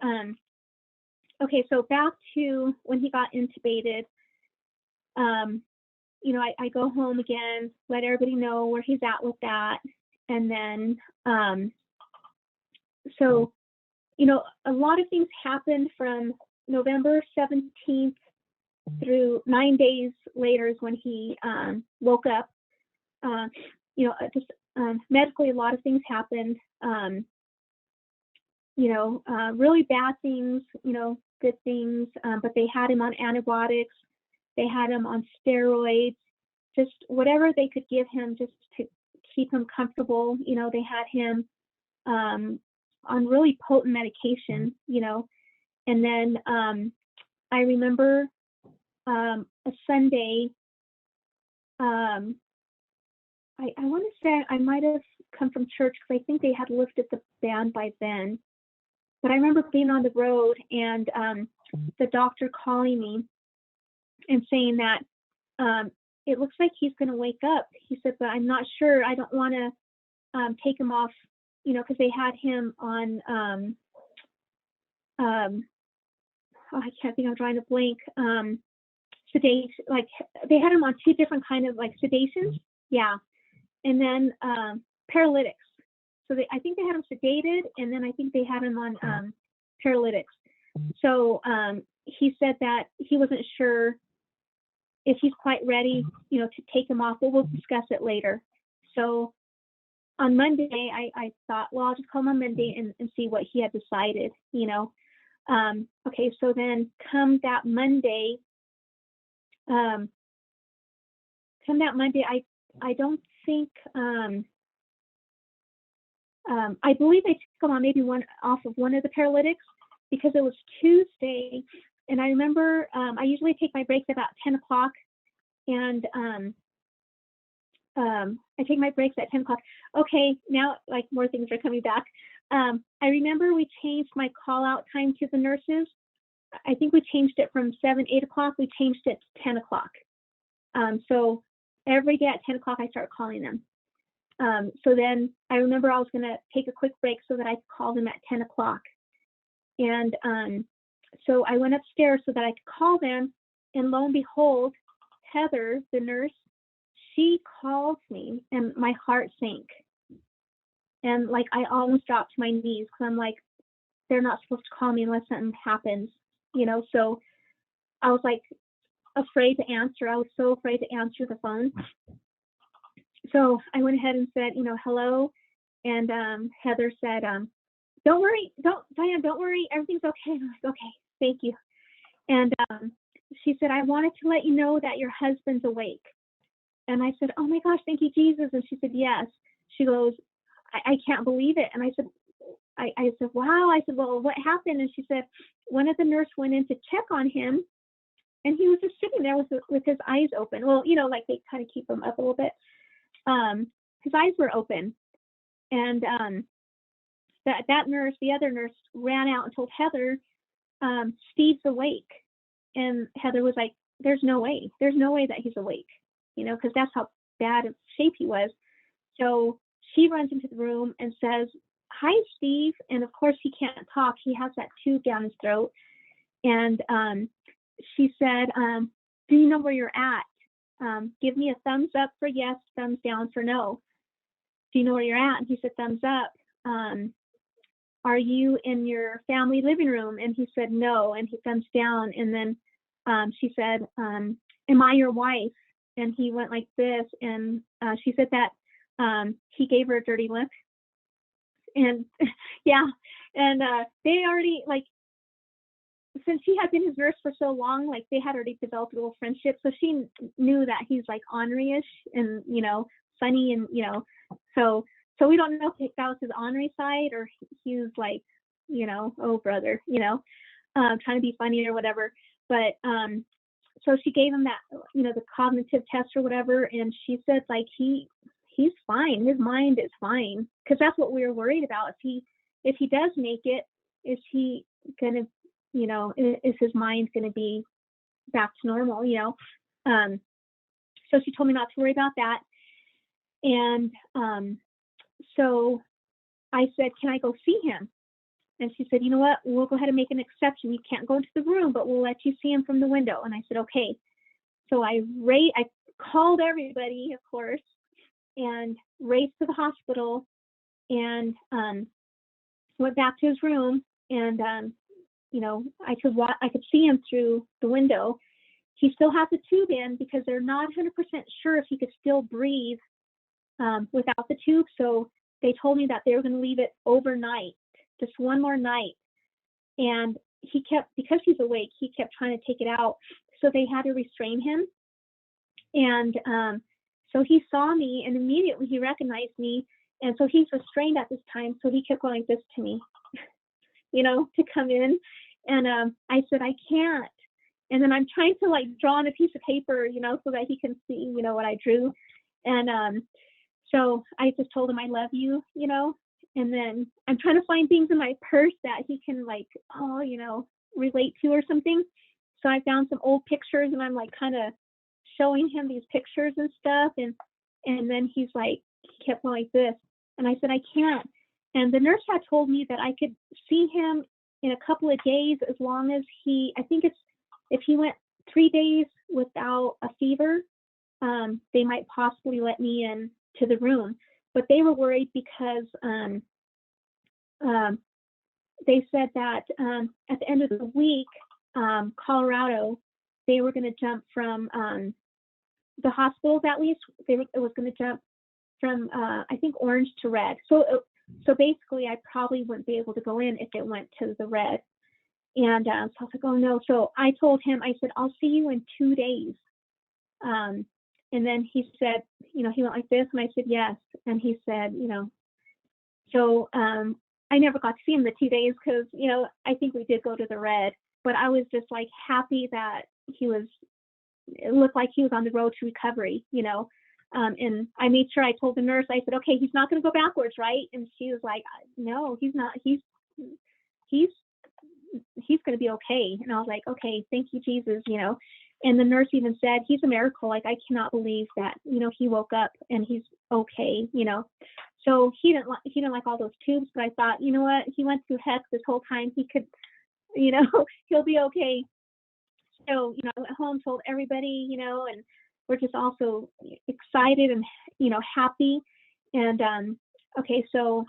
okay, so back to when he got intubated, I go home again, let everybody know where he's at with that. And then, so, a lot of things happened from November 17th through 9 days later is when he woke up. Just medically, a lot of things happened. Really bad things, good things, but they had him on antibiotics, they had him on steroids, just whatever they could give him just to keep him comfortable. They had him on really potent medication, and then I remember a Sunday, I want to say I might have come from church because I think they had lifted the ban by then. But I remember being on the road and the doctor calling me and saying that it looks like he's going to wake up. He said, but I'm not sure. I don't want to take him off, because they had him on, I can't think, I'm drawing a blank, sedation. Like they had him on two different kind of like sedations. Yeah. And then paralytics. So I think they had him sedated, and then I think they had him on paralytics. So he said that he wasn't sure if he's quite ready, to take him off. But we'll discuss it later. So on Monday, I thought, well, I'll just call him on Monday and see what he had decided, Okay, so then come that Monday, I don't think, I believe I took him on maybe off of one of the paralytics because it was Tuesday. And I remember I usually take my breaks about 10 o'clock. And I take my breaks at 10 o'clock. Okay, now like more things are coming back. I remember we changed my call out time to the nurses. I think we changed it from 7, 8 o'clock. We changed it to 10 o'clock. So every day at 10 o'clock, I start calling them. So then I remember I was going to take a quick break so that I could call them at 10 o'clock. And so I went upstairs so that I could call them. And lo and behold, Heather, the nurse, she calls me and my heart sank. And like I almost dropped to my knees because I'm like, they're not supposed to call me unless something happens, So I was like afraid to answer. I was so afraid to answer the phone. So I went ahead and said, hello. And Heather said, don't worry, Diane, don't worry, everything's okay. And I was like, okay, thank you. And she said, I wanted to let you know that your husband's awake. And I said, oh my gosh, thank you, Jesus. And she said, yes. She goes, I can't believe it. And I said, I said, wow. I said, well, what happened? And she said, one of the nurses went in to check on him, and he was just sitting there with his eyes open. Well, like they kind of keep him up a little bit. His eyes were open. And that nurse, the other nurse, ran out and told Heather, Steve's awake. And Heather was like, there's no way that he's awake, because that's how bad of shape he was. So she runs into the room and says, hi, Steve. And of course, he can't talk. He has that tube down his throat. And she said, do you know where you're at? Give me a thumbs up for yes, thumbs down for no. Do you know where you're at? And he said, thumbs up. Are you in your family living room? And he said, no. And he thumbs down. And then she said, am I your wife? And he went like this. And she said that he gave her a dirty look. And yeah, and they already, like, since she had been his nurse for so long, like they had already developed a little friendship. So she knew that he's like ornery-ish and, you know, funny and, you know, so we don't know if that was his ornery side or he was like, you know, oh brother, you know, trying to be funny or whatever. But so she gave him that, you know, the cognitive test or whatever. And she said like, he's fine. His mind is fine. Cause that's what we were worried about. If he does make it, is he going to, you know, is his mind going to be back to normal, you know? So she told me not to worry about that. And so I said, can I go see him? And she said, you know what, we'll go ahead and make an exception. You can't go into the room, but we'll let you see him from the window. And I said, okay. So I called everybody, of course, and raced to the hospital and went back to his room. And you know, I could see him through the window. He still has the tube in because they're not 100% sure if he could still breathe without the tube. So they told me that they were going to leave it overnight, just one more night. And he kept, because he's awake, he kept trying to take it out. So they had to restrain him. And so he saw me and immediately he recognized me. And so he's restrained at this time. So he kept going like this to me, you know, to come in. And I said, I can't. And then I'm trying to like draw on a piece of paper, you know, so that he can see, you know, what I drew. And so I just told him I love you, you know, and then I'm trying to find things in my purse that he can like, oh, you know, relate to or something. So I found some old pictures and I'm like kind of showing him these pictures and stuff. And then he's like, he kept going like this. And I said, I can't. And the nurse had told me that I could see him in a couple of days as long as I think it's, if he went 3 days without a fever, they might possibly let me in to the room. But they were worried because they said that at the end of the week, Colorado, they were going to jump from the hospitals, at least, it was going to jump from, I think, orange to red. So basically, I probably wouldn't be able to go in if it went to the red. And so I was like, oh no. So I told him, I said, I'll see you in 2 days. And then he said, you know, he went like this. And I said, yes. And he said, you know, so I never got to see him the 2 days because, you know, I think we did go to the red. But I was just like happy that it looked like he was on the road to recovery, you know. And I made sure I told the nurse, I said, okay, he's not going to go backwards, right? And she was like, no, he's not. He's going to be okay. And I was like, okay, thank you, Jesus, you know. And the nurse even said, he's a miracle. Like, I cannot believe that, you know, he woke up and he's okay, you know. So he didn't like all those tubes, but I thought, you know what, he went through heck this whole time. He could, you know, he'll be okay. So, you know, I went home, told everybody, you know, and we're just also excited and, you know, happy. And okay, so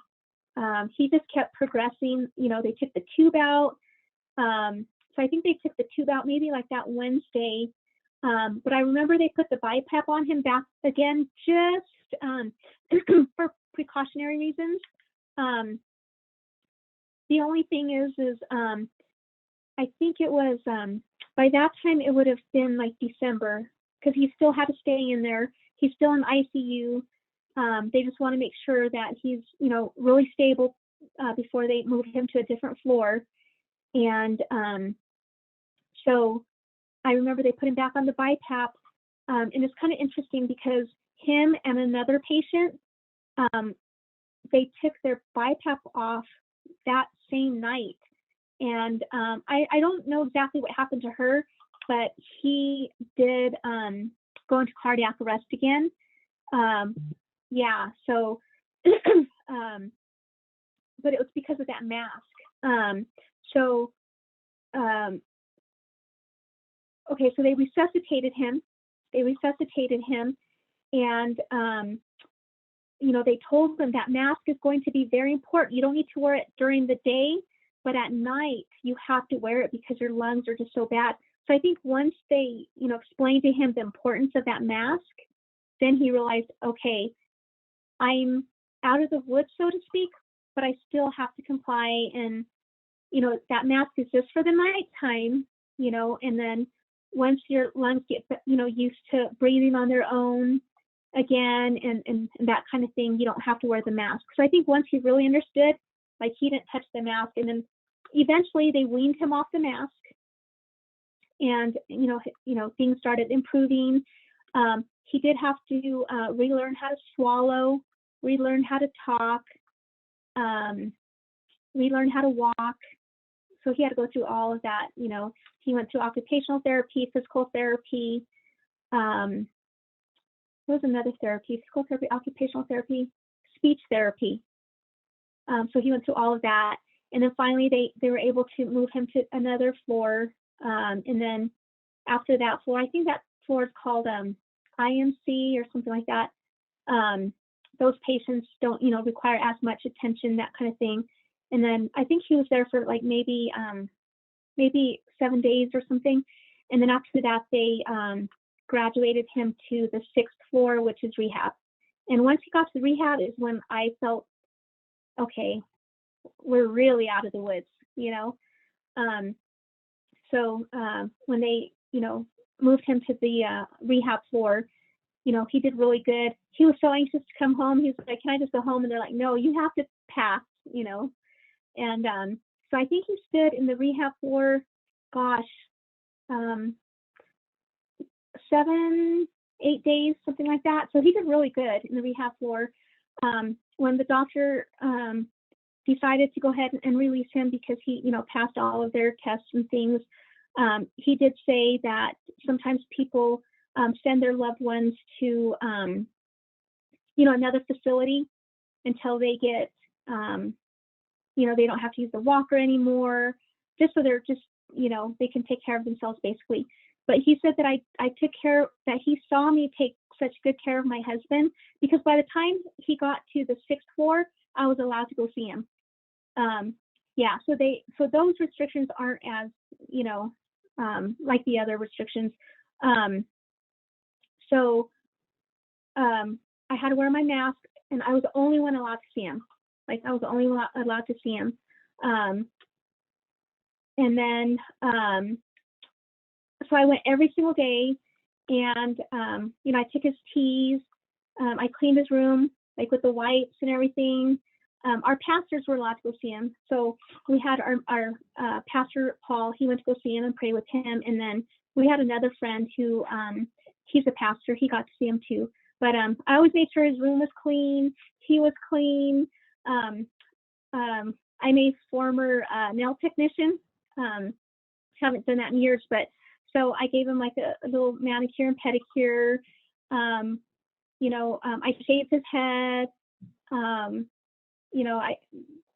he just kept progressing. You know, they took the tube out. So I think they took the tube out maybe like that Wednesday. But I remember they put the BiPAP on him back again, just for precautionary reasons. The only thing is I think it was, by that time it would have been like December, because he still had to stay in there. He's still in ICU. They just want to make sure that he's, you know, really stable before they move him to a different floor. And so I remember they put him back on the BiPAP. And it's kind of interesting because him and another patient, they took their BiPAP off that same night. And I don't know exactly what happened to her, but he did go into cardiac arrest again. Yeah, so but it was because of that mask. So okay, so they resuscitated him. And they told them that mask is going to be very important. You don't need to wear it during the day, but at night you have to wear it because your lungs are just so bad. So I think once they, explained to him the importance of that mask, then he realized, okay, I'm out of the woods, so to speak, but I still have to comply. And, that mask is just for the nighttime, and then once your lungs get, used to breathing on their own again and that kind of thing, you don't have to wear the mask. So I think once he really understood, like he didn't touch the mask, and then eventually they weaned him off the mask, and things started improving. He did have to relearn how to swallow, relearn how to talk, relearn how to walk. So he had to go through all of that. He went through occupational therapy, physical therapy. There was another therapy, physical therapy, occupational therapy, speech therapy. So he went through all of that. And then finally they were able to move him to another floor. And then after that floor, I think that floor is called IMC or something like that. Those patients don't, require as much attention, that kind of thing. And then I think he was there for like maybe 7 days or something. And then after that, they graduated him to the 6th floor, which is rehab. And once he got to rehab is when I felt, okay, we're really out of the woods, So when they, moved him to the rehab floor, he did really good. He was so anxious to come home. He was like, can I just go home? And they're like, no, you have to pass, And so I think he stood in the rehab for, 7, 8 days, something like that. So he did really good in the rehab floor. When the doctor decided to go ahead and release him because he, passed all of their tests and things, he did say that sometimes people send their loved ones to, another facility until they get, they don't have to use the walker anymore, just so they're just, they can take care of themselves basically. But he said that I took care, that he saw me take such good care of my husband, because by the time he got to the 6th floor, I was allowed to go see him. So those restrictions aren't as, like the other restrictions. I had to wear my mask, and I was the only one allowed to see him. Like I was the only one allowed to see him. And then, so I went every single day, and, I took his teas. I cleaned his room, like with the wipes and everything. Our pastors were allowed to go see him. So we had our pastor, Paul, he went to go see him and pray with him. And then we had another friend who, he's a pastor. He got to see him too. But I always made sure his room was clean. He was clean. I'm a former nail technician. Haven't done that in years, but so I gave him like a little manicure and pedicure. I shaved his head. I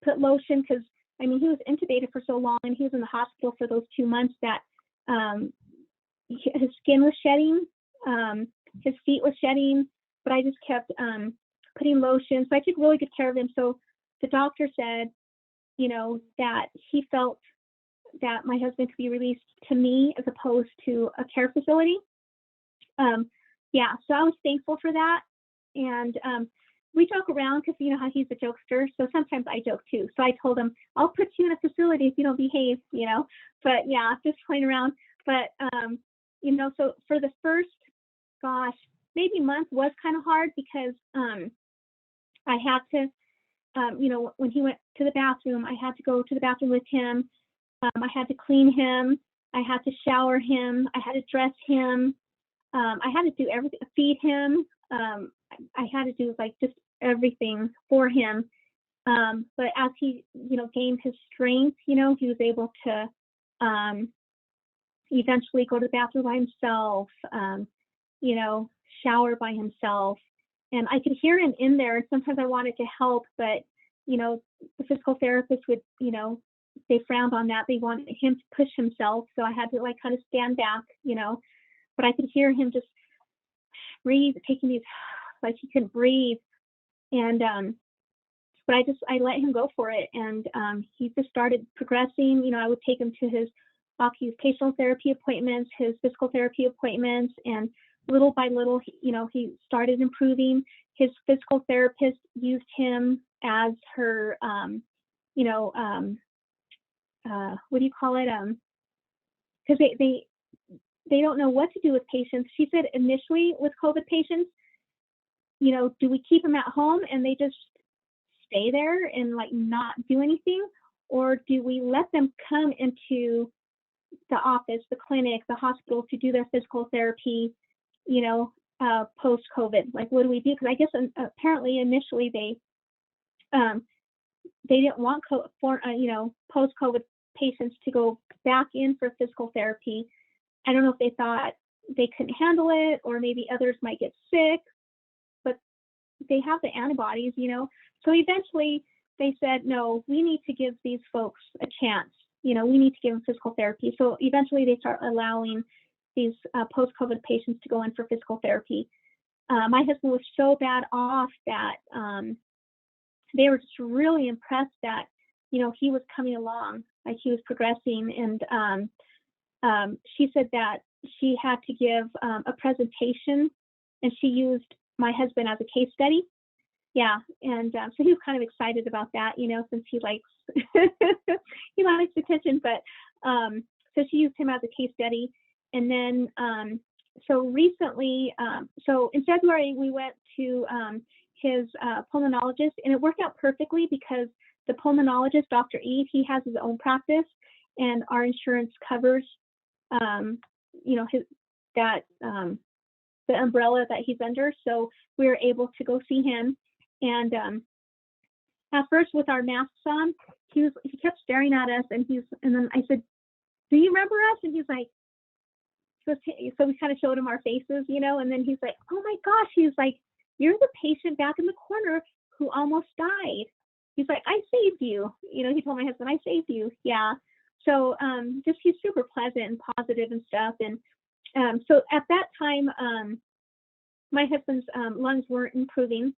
put lotion because, he was intubated for so long, and he was in the hospital for those 2 months that his skin was shedding, his feet was shedding, but I just kept putting lotion. So I took really good care of him. So the doctor said, that he felt that my husband could be released to me as opposed to a care facility. So I was thankful for that. And we joke around because you know how he's a jokester. So sometimes I joke too. So I told him, I'll put you in a facility if you don't behave, but yeah, just playing around. But, so for the first, maybe month was kind of hard because I had to, when he went to the bathroom, I had to go to the bathroom with him. I had to clean him. I had to shower him. I had to dress him. I had to do everything, feed him. I had to do like just everything for him. But as he, gained his strength, he was able to eventually go to the bathroom by himself, shower by himself. And I could hear him in there. And sometimes I wanted to help, but, the physical therapist would, they frowned on that. They wanted him to push himself. So I had to like kind of stand back, but I could hear him just breathe, taking these, like he couldn't breathe. And, but I let him go for it. And he just started progressing. I would take him to his occupational therapy appointments, his physical therapy appointments, and little by little, he started improving. His physical therapist used him as her, what do you call it? Because they don't know what to do with patients. She said initially with COVID patients, do we keep them at home and they just stay there and like not do anything, or do we let them come into the office, the clinic, the hospital to do their physical therapy, post COVID? Like, what do we do? Because I guess apparently initially they didn't want post COVID patients to go back in for physical therapy. I don't know if they thought they couldn't handle it, or maybe others might get sick, but they have the antibodies, So eventually they said, no, we need to give these folks a chance. We need to give them physical therapy. So eventually they start allowing these post-COVID patients to go in for physical therapy. My husband was so bad off that they were just really impressed that, he was coming along, like he was progressing. And she said that she had to give a presentation, and she used my husband as a case study. Yeah, and so he was kind of excited about that, since he likes he likes attention. But so she used him as a case study, and then so recently, so in February we went to his pulmonologist, and it worked out perfectly because the pulmonologist, Dr. Ede, he has his own practice, and our insurance covers, the umbrella that he's under. So we were able to go see him. And at first, with our masks on, he kept staring at us, and then I said, "Do you remember us?" And he's like, so we kind of showed him our faces, and then he's like, "Oh my gosh," he's like, "You're the patient back in the corner who almost died." He's like, "I saved you." He told my husband, "I saved you." Yeah. So just he's super pleasant and positive and stuff. And so at that time, my husband's lungs weren't improving.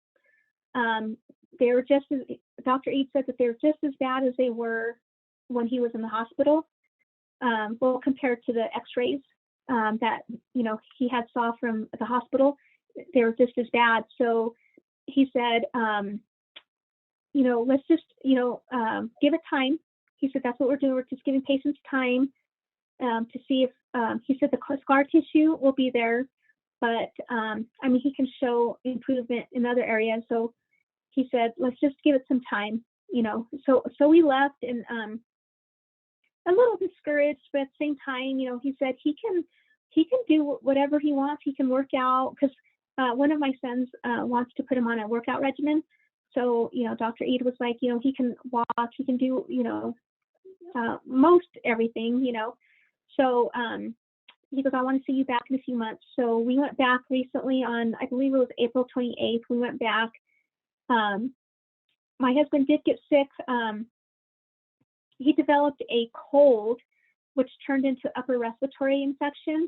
They were just as, Dr. Ede said that they were just as bad as they were when he was in the hospital. Well, compared to the x-rays that, he had saw from the hospital, they were just as bad. So he said, let's just, give it time. He said, that's what we're doing. We're just giving patients time to see if, he said the scar tissue will be there, but he can show improvement in other areas. So he said, let's just give it some time, So we left, and a little discouraged, but at the same time, he said he can do whatever he wants. He can work out, because one of my sons wants to put him on a workout regimen. So, Dr. Ede was like, he can walk, he can do, most everything, So he goes, I want to see you back in a few months. So we went back recently on, I believe it was April 28th. We went back. My husband did get sick. He developed a cold, which turned into upper respiratory infection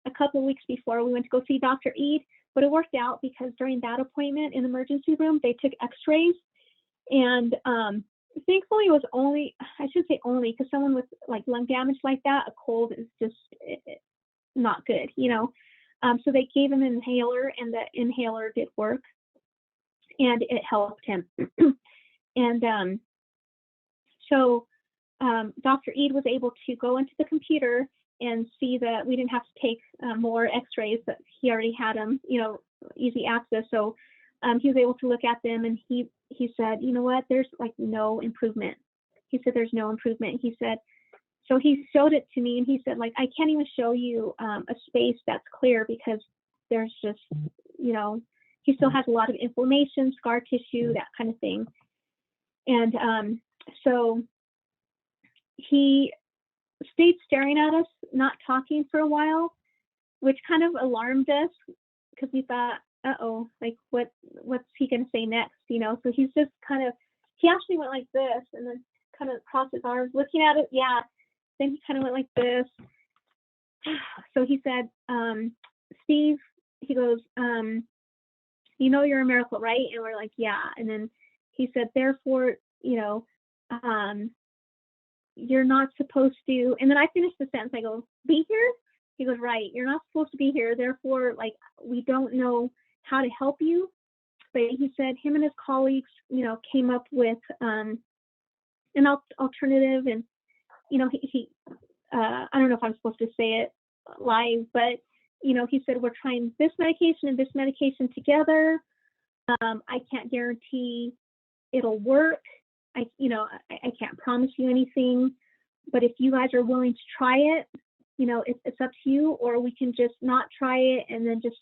a couple of weeks before we went to go see Dr. Ede. But it worked out because during that appointment in the emergency room, they took x-rays. And thankfully, it was only, I should say only, because someone with like lung damage like that, a cold is just not good, So they gave him an inhaler, and the inhaler did work, and it helped him. And so Dr. Ede was able to go into the computer and see that we didn't have to take more x-rays, that he already had them, easy access. So he was able to look at them, and he said, you know what, there's like no improvement. He said, there's no improvement. He said, so he showed it to me, and he said, like, I can't even show you a space that's clear, because there's just, he still has a lot of inflammation, scar tissue, that kind of thing. And so he stayed staring at us, not talking for a while, which kind of alarmed us, because we thought, uh-oh, like what's he going to say next? So he's just kind of he actually went like this and then kind of crossed his arms, looking at it. Yeah. Then he kind of went like this. So he said, Steve, he goes, you know, you're a miracle, right? And we're like, yeah. And then he said, therefore, you know, you're not supposed to, and then I finished the sentence. I go, be here? He goes, right, you're not supposed to be here. Therefore, like, we don't know how to help you. But he said him and his colleagues, you know, came up with an alternative. And, you know, he I don't know if I'm supposed to say it live, but, you know, he said, we're trying this medication and this medication together. I can't guarantee it'll work. I can't promise you anything, but if you guys are willing to try it, you know, it's up to you, or we can just not try it and then just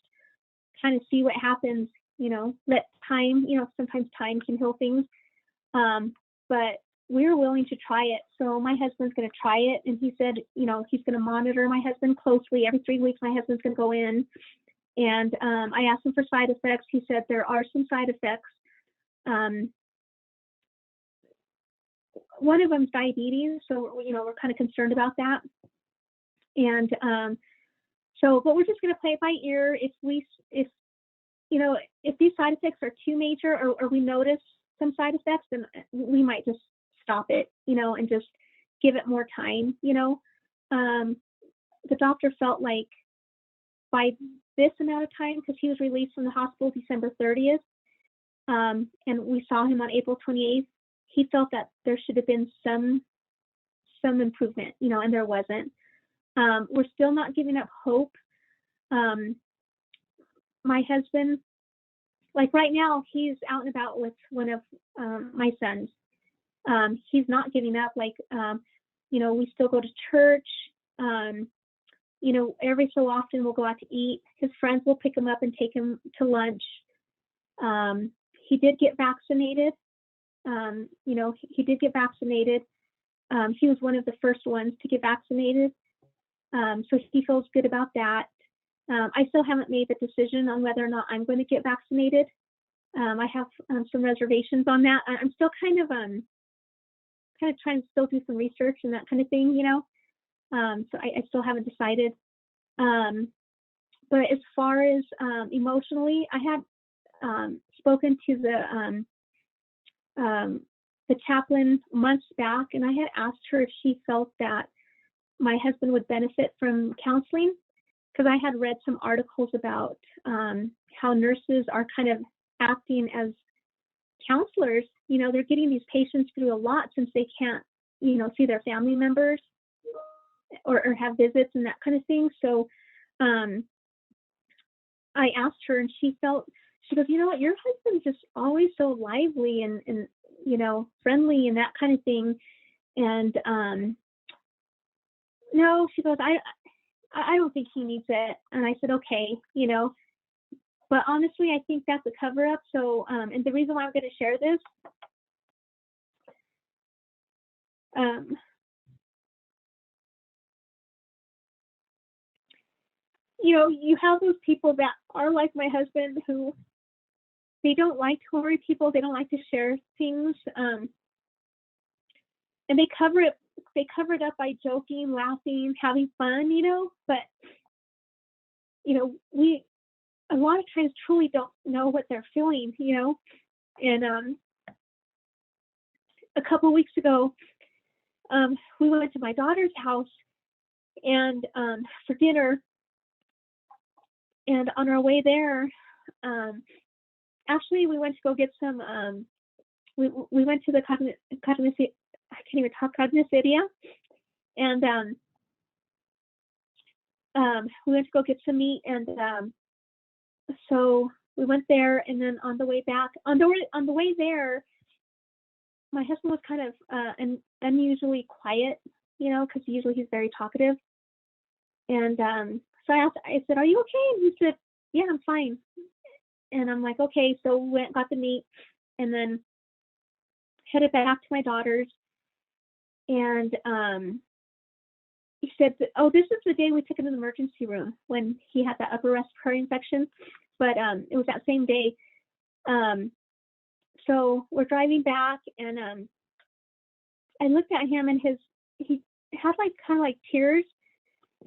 kind of see what happens, you know, let time, you know, sometimes time can heal things. But we're willing to try it. So my husband's going to try it. And he said, you know, he's going to monitor my husband closely. Every 3 weeks, my husband's going to go in. And I asked him for side effects. He said there are some side effects. One of them's diabetes, so, you know, we're kind of concerned about that. And but we're just going to play it by ear. If you know, if these side effects are too major, or we notice some side effects, then we might just stop it, you know, and just give it more time. You know, the doctor felt like by this amount of time, because he was released from the hospital December 30th, and we saw him on April 28th. He felt that there should have been some improvement, you know, and there wasn't. We're still not giving up hope. My husband, like right now, he's out and about with one of my sons. He's not giving up. Like, you know, we still go to church. You know, every so often we'll go out to eat. His friends will pick him up and take him to lunch. He did get vaccinated. You know, he did get vaccinated. He was one of the first ones to get vaccinated. So he feels good about that. I still haven't made the decision on whether or not I'm going to get vaccinated. I have some reservations on that. I'm still kind of trying to still do some research and that kind of thing, you know. So I still haven't decided. But as far as emotionally, I had spoken to the chaplain months back, and I had asked her if she felt that my husband would benefit from counseling, because I had read some articles about how nurses are kind of acting as counselors. You know, they're getting these patients through a lot since they can't, you know, see their family members or have visits and that kind of thing. So I asked her, and she goes, you know what, your husband's just always so lively and you know, friendly and that kind of thing. And no, she goes, I don't think he needs it. And I said, okay, you know, but honestly, I think that's a cover up. So, and the reason why I'm going to share this, you know, you have those people that are like my husband, who they don't like to worry people. They don't like to share things. And they cover it up by joking, laughing, having fun, you know, but, you know, we a lot of times truly don't know what they're feeling, you know. And a couple of weeks ago, we went to my daughter's house and for dinner. And on our way there, actually, we went to go get some. We went to the Cogniceria, and we went to go get some meat, and so we went there. And then on the way back, on the way there, my husband was kind of unusually quiet, you know, because usually he's very talkative. And so I said, "Are you okay?" And he said, "Yeah, I'm fine." And I'm like, "Okay." So we went, got the meat, and then headed back to my daughter's. And he said, "Oh, this is the day we took him to the emergency room when he had that upper respiratory infection." But it was that same day. so we're driving back, and I looked at him, and he had like kind of like tears.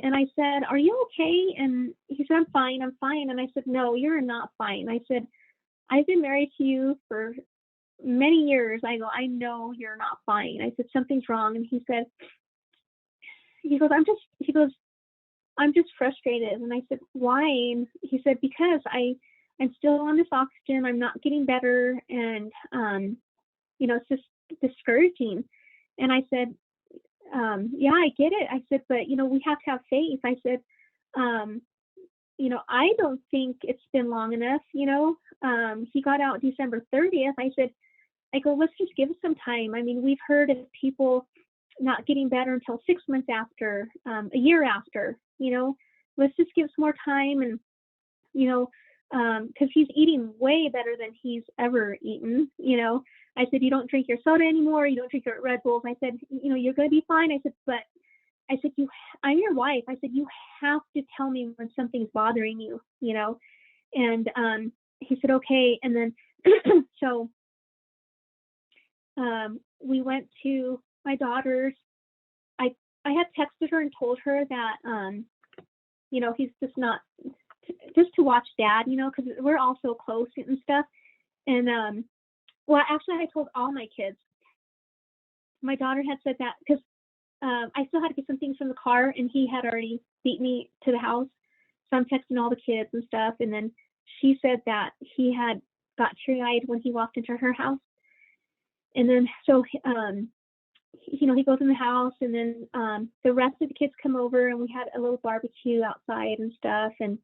And I said, "Are you okay?" And he said, I'm fine. And I said, "No, you're not fine." I said, "I've been married to you for many years." I go, "I know you're not fine." I said, "Something's wrong." And he goes, I'm just frustrated." And I said, "Why?" And he said, "Because I'm still on this oxygen. I'm not getting better. And, it's just discouraging." And I said, "Yeah, I get it." I said, "But, we have to have faith." I said, "I don't think it's been long enough. He got out December 30th. I go, let's just give it some time. I mean, we've heard of people not getting better until 6 months after, a year after, let's just give some more time." And, because he's eating way better than he's ever eaten. I said, "You don't drink your soda anymore. You don't drink your Red Bulls." I said, "You're going to be fine." I said, "But," I said, I'm your wife." I said, "You have to tell me when something's bothering you, And he said, "Okay." And then, so we went to my daughter's. I had texted her and told her that, he's just not, just to watch Dad, because we're all so close and stuff. And, well, actually, I told all my kids. My daughter had said that because I still had to get some things from the car, and he had already beat me to the house. So I'm texting all the kids and stuff. And then she said that he had got teary-eyed when he walked into her house. And then, so, he goes in the house, and then the rest of the kids come over, and we had a little barbecue outside and stuff. And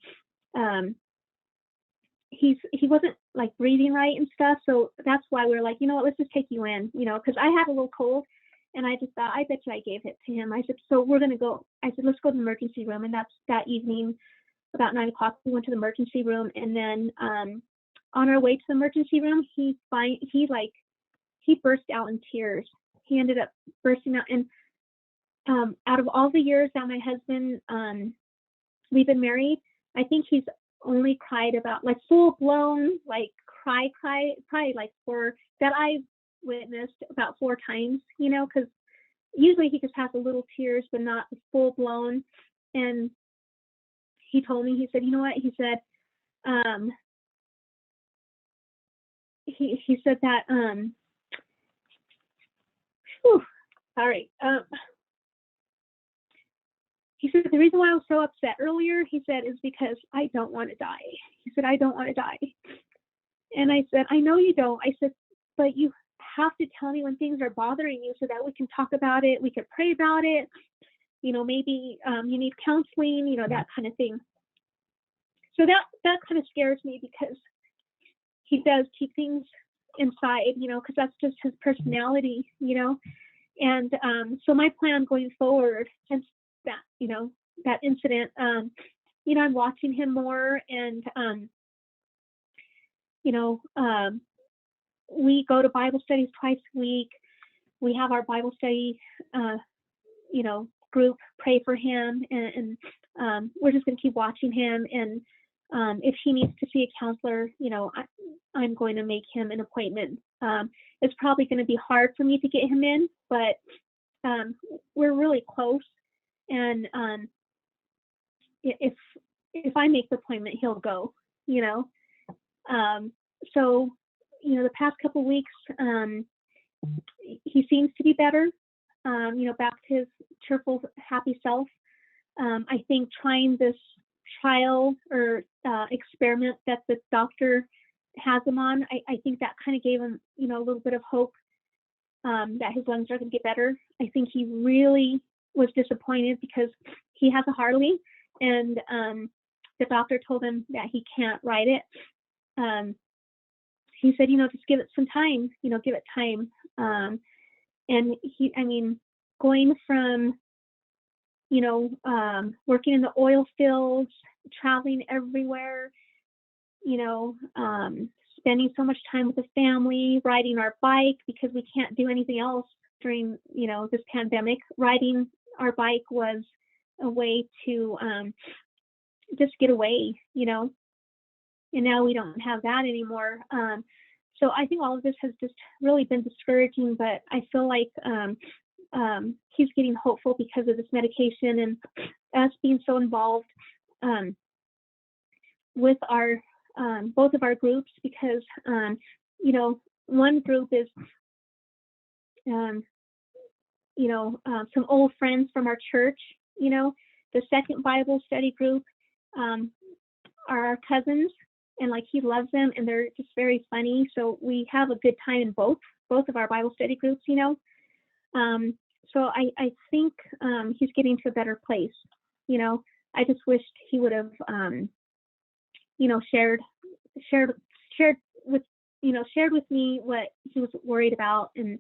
he wasn't like breathing right and stuff. So that's why we're like, let's just take you in, because I had a little cold. And I just thought, I bet you I gave it to him. I said, "So we're going to go." I said, "Let's go to the emergency room." And that's that evening, about 9 o'clock, we went to the emergency room. And then on our way to the emergency room, he burst out in tears. He ended up bursting out. And out of all the years that my husband, we've been married, I think he's only cried about like full blown, like cry, probably like that I've witnessed about 4 times, because usually he just has a little tears, but not full blown. And he told me, he said, "You know what?" He said, he said that, sorry. He said, "The reason why I was so upset earlier," he said, "is because I don't want to die." He said, "I don't want to die." And I said, "I know you don't." I said, "But you have to tell me when things are bothering you so that we can talk about it. We can pray about it. Maybe you need counseling, that kind of thing." So that kind of scares me, because he does keep things inside, because that's just his personality, And so my plan going forward, since that, that incident, I'm watching him more. And, we go to Bible studies twice a week. We have our Bible study, group, pray for him. And we're just going to keep watching him. And if he needs to see a counselor, I'm going to make him an appointment. It's probably going to be hard for me to get him in, but we're really close. And if I make the appointment, he'll go, So, the past couple of weeks, he seems to be better, back to his cheerful, happy self. I think trying this trial or experiment that the doctor has him on, I think that kind of gave him, a little bit of hope that his lungs are going to get better. I think he really was disappointed because he has a Harley, and the doctor told him that he can't ride it. He said, just give it some time, give it time. And going from, working in the oil fields, traveling everywhere, spending so much time with the family, riding our bike because we can't do anything else during, this pandemic. Riding our bike was a way to just get away, and now we don't have that anymore. So I think all of this has just really been discouraging, but I feel like he's getting hopeful because of this medication and us being so involved with our both of our groups, because one group is some old friends from our church. The second Bible study group are our cousins, and like he loves them, and they're just very funny. So we have a good time in both of our Bible study groups. So I think he's getting to a better place. I just wished he would have shared with me what he was worried about, and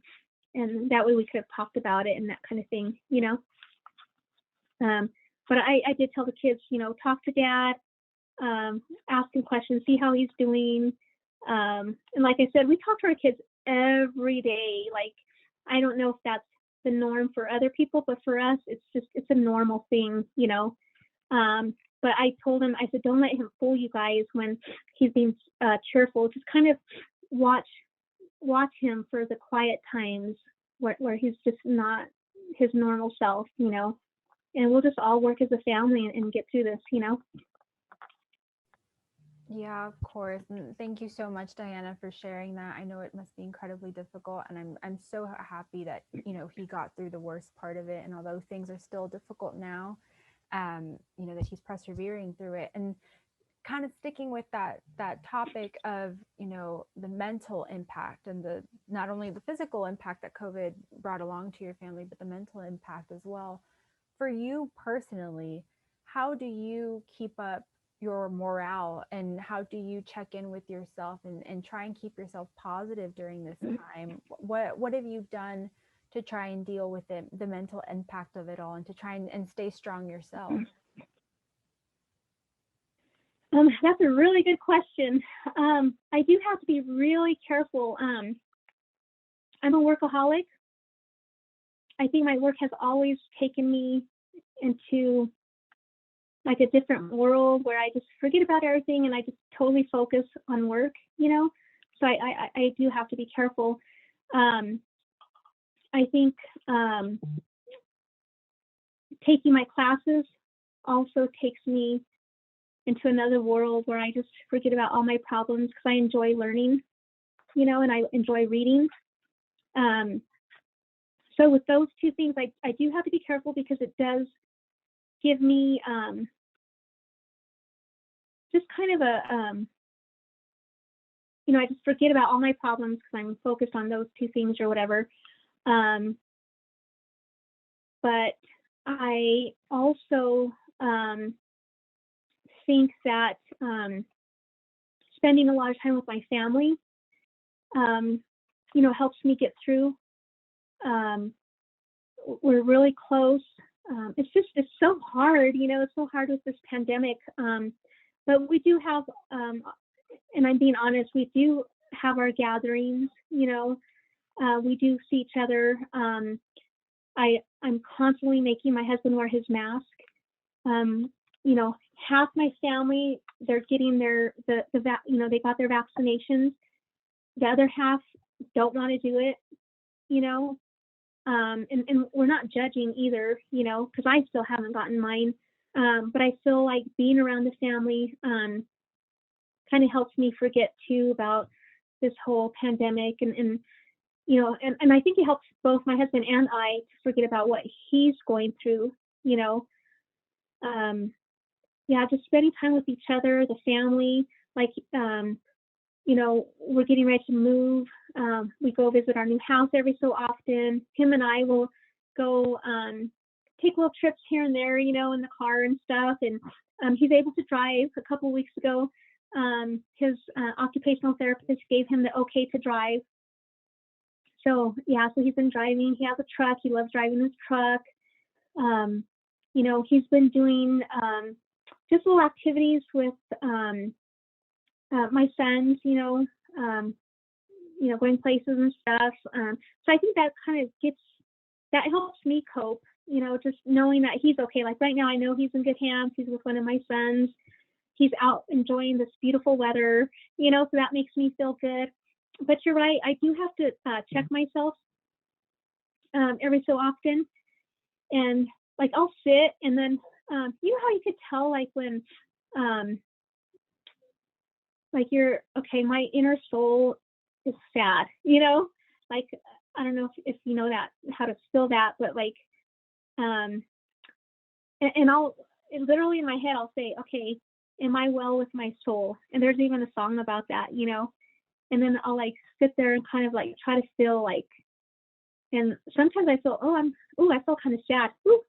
that way we could have talked about it and that kind of thing. But I did tell the kids, talk to Dad, ask him questions, see how he's doing. And like I said, we talk to our kids every day. Like, I don't know if that's the norm for other people, but for us, it's a normal thing, But I told him, I said, don't let him fool you guys when he's being cheerful. Just kind of watch him for the quiet times where he's just not his normal self, and we'll just all work as a family and get through this, Yeah, of course. And thank you so much, Dianna, for sharing that. I know it must be incredibly difficult, and I'm so happy that, he got through the worst part of it. And although things are still difficult now, that he's persevering through it. And kind of sticking with that topic of, the mental impact and the not only the physical impact that COVID brought along to your family, but the mental impact as well. For you personally, how do you keep up your morale, and how do you check in with yourself and try and keep yourself positive during this time? What have you done to try and deal with it, the mental impact of it all, and to try and stay strong yourself? That's a really good question. I do have to be really careful. I'm a workaholic. I think my work has always taken me into like a different world where I just forget about everything and I just totally focus on work, So I do have to be careful. I think taking my classes also takes me into another world where I just forget about all my problems, because I enjoy learning, and I enjoy reading. So with those two things, I do have to be careful, because it does give me just kind of a, I just forget about all my problems because I'm focused on those two things or whatever. But I also think that spending a lot of time with my family, helps me get through. We're really close. It's so hard, it's so hard with this pandemic. But we do have, and I'm being honest, we do have our gatherings, we do see each other. I'm constantly making my husband wear his mask. Half my family, they're getting they got their vaccinations. The other half don't want to do it, and we're not judging either, because I still haven't gotten mine. But I feel like being around the family kind of helps me forget too about this whole pandemic, and I think it helps both my husband and I to forget about what he's going through, just spending time with each other, the family, like, we're getting ready to move. We go visit our new house every so often. Him and I will go take little trips here and there, in the car and stuff. And he's able to drive. A couple of weeks ago, his occupational therapist gave him the okay to drive. So he's been driving. He has a truck. He loves driving his truck. He's been doing just little activities with my sons, going places and stuff. So I think that kind of that helps me cope, just knowing that he's okay. Like right now, I know he's in good hands. He's with one of my sons. He's out enjoying this beautiful weather, so that makes me feel good. but you're right. I do have to check myself every so often, and like I'll sit, and then you know how you could tell like when like you're okay, my inner soul is sad, like I don't know if you know that, how to feel that, but like and I'll literally in my head I'll say, okay, am I well with my soul? And there's even a song about that, and then I'll like sit there and kind of like try to feel like, and sometimes I feel, I feel kind of sad. Ooh,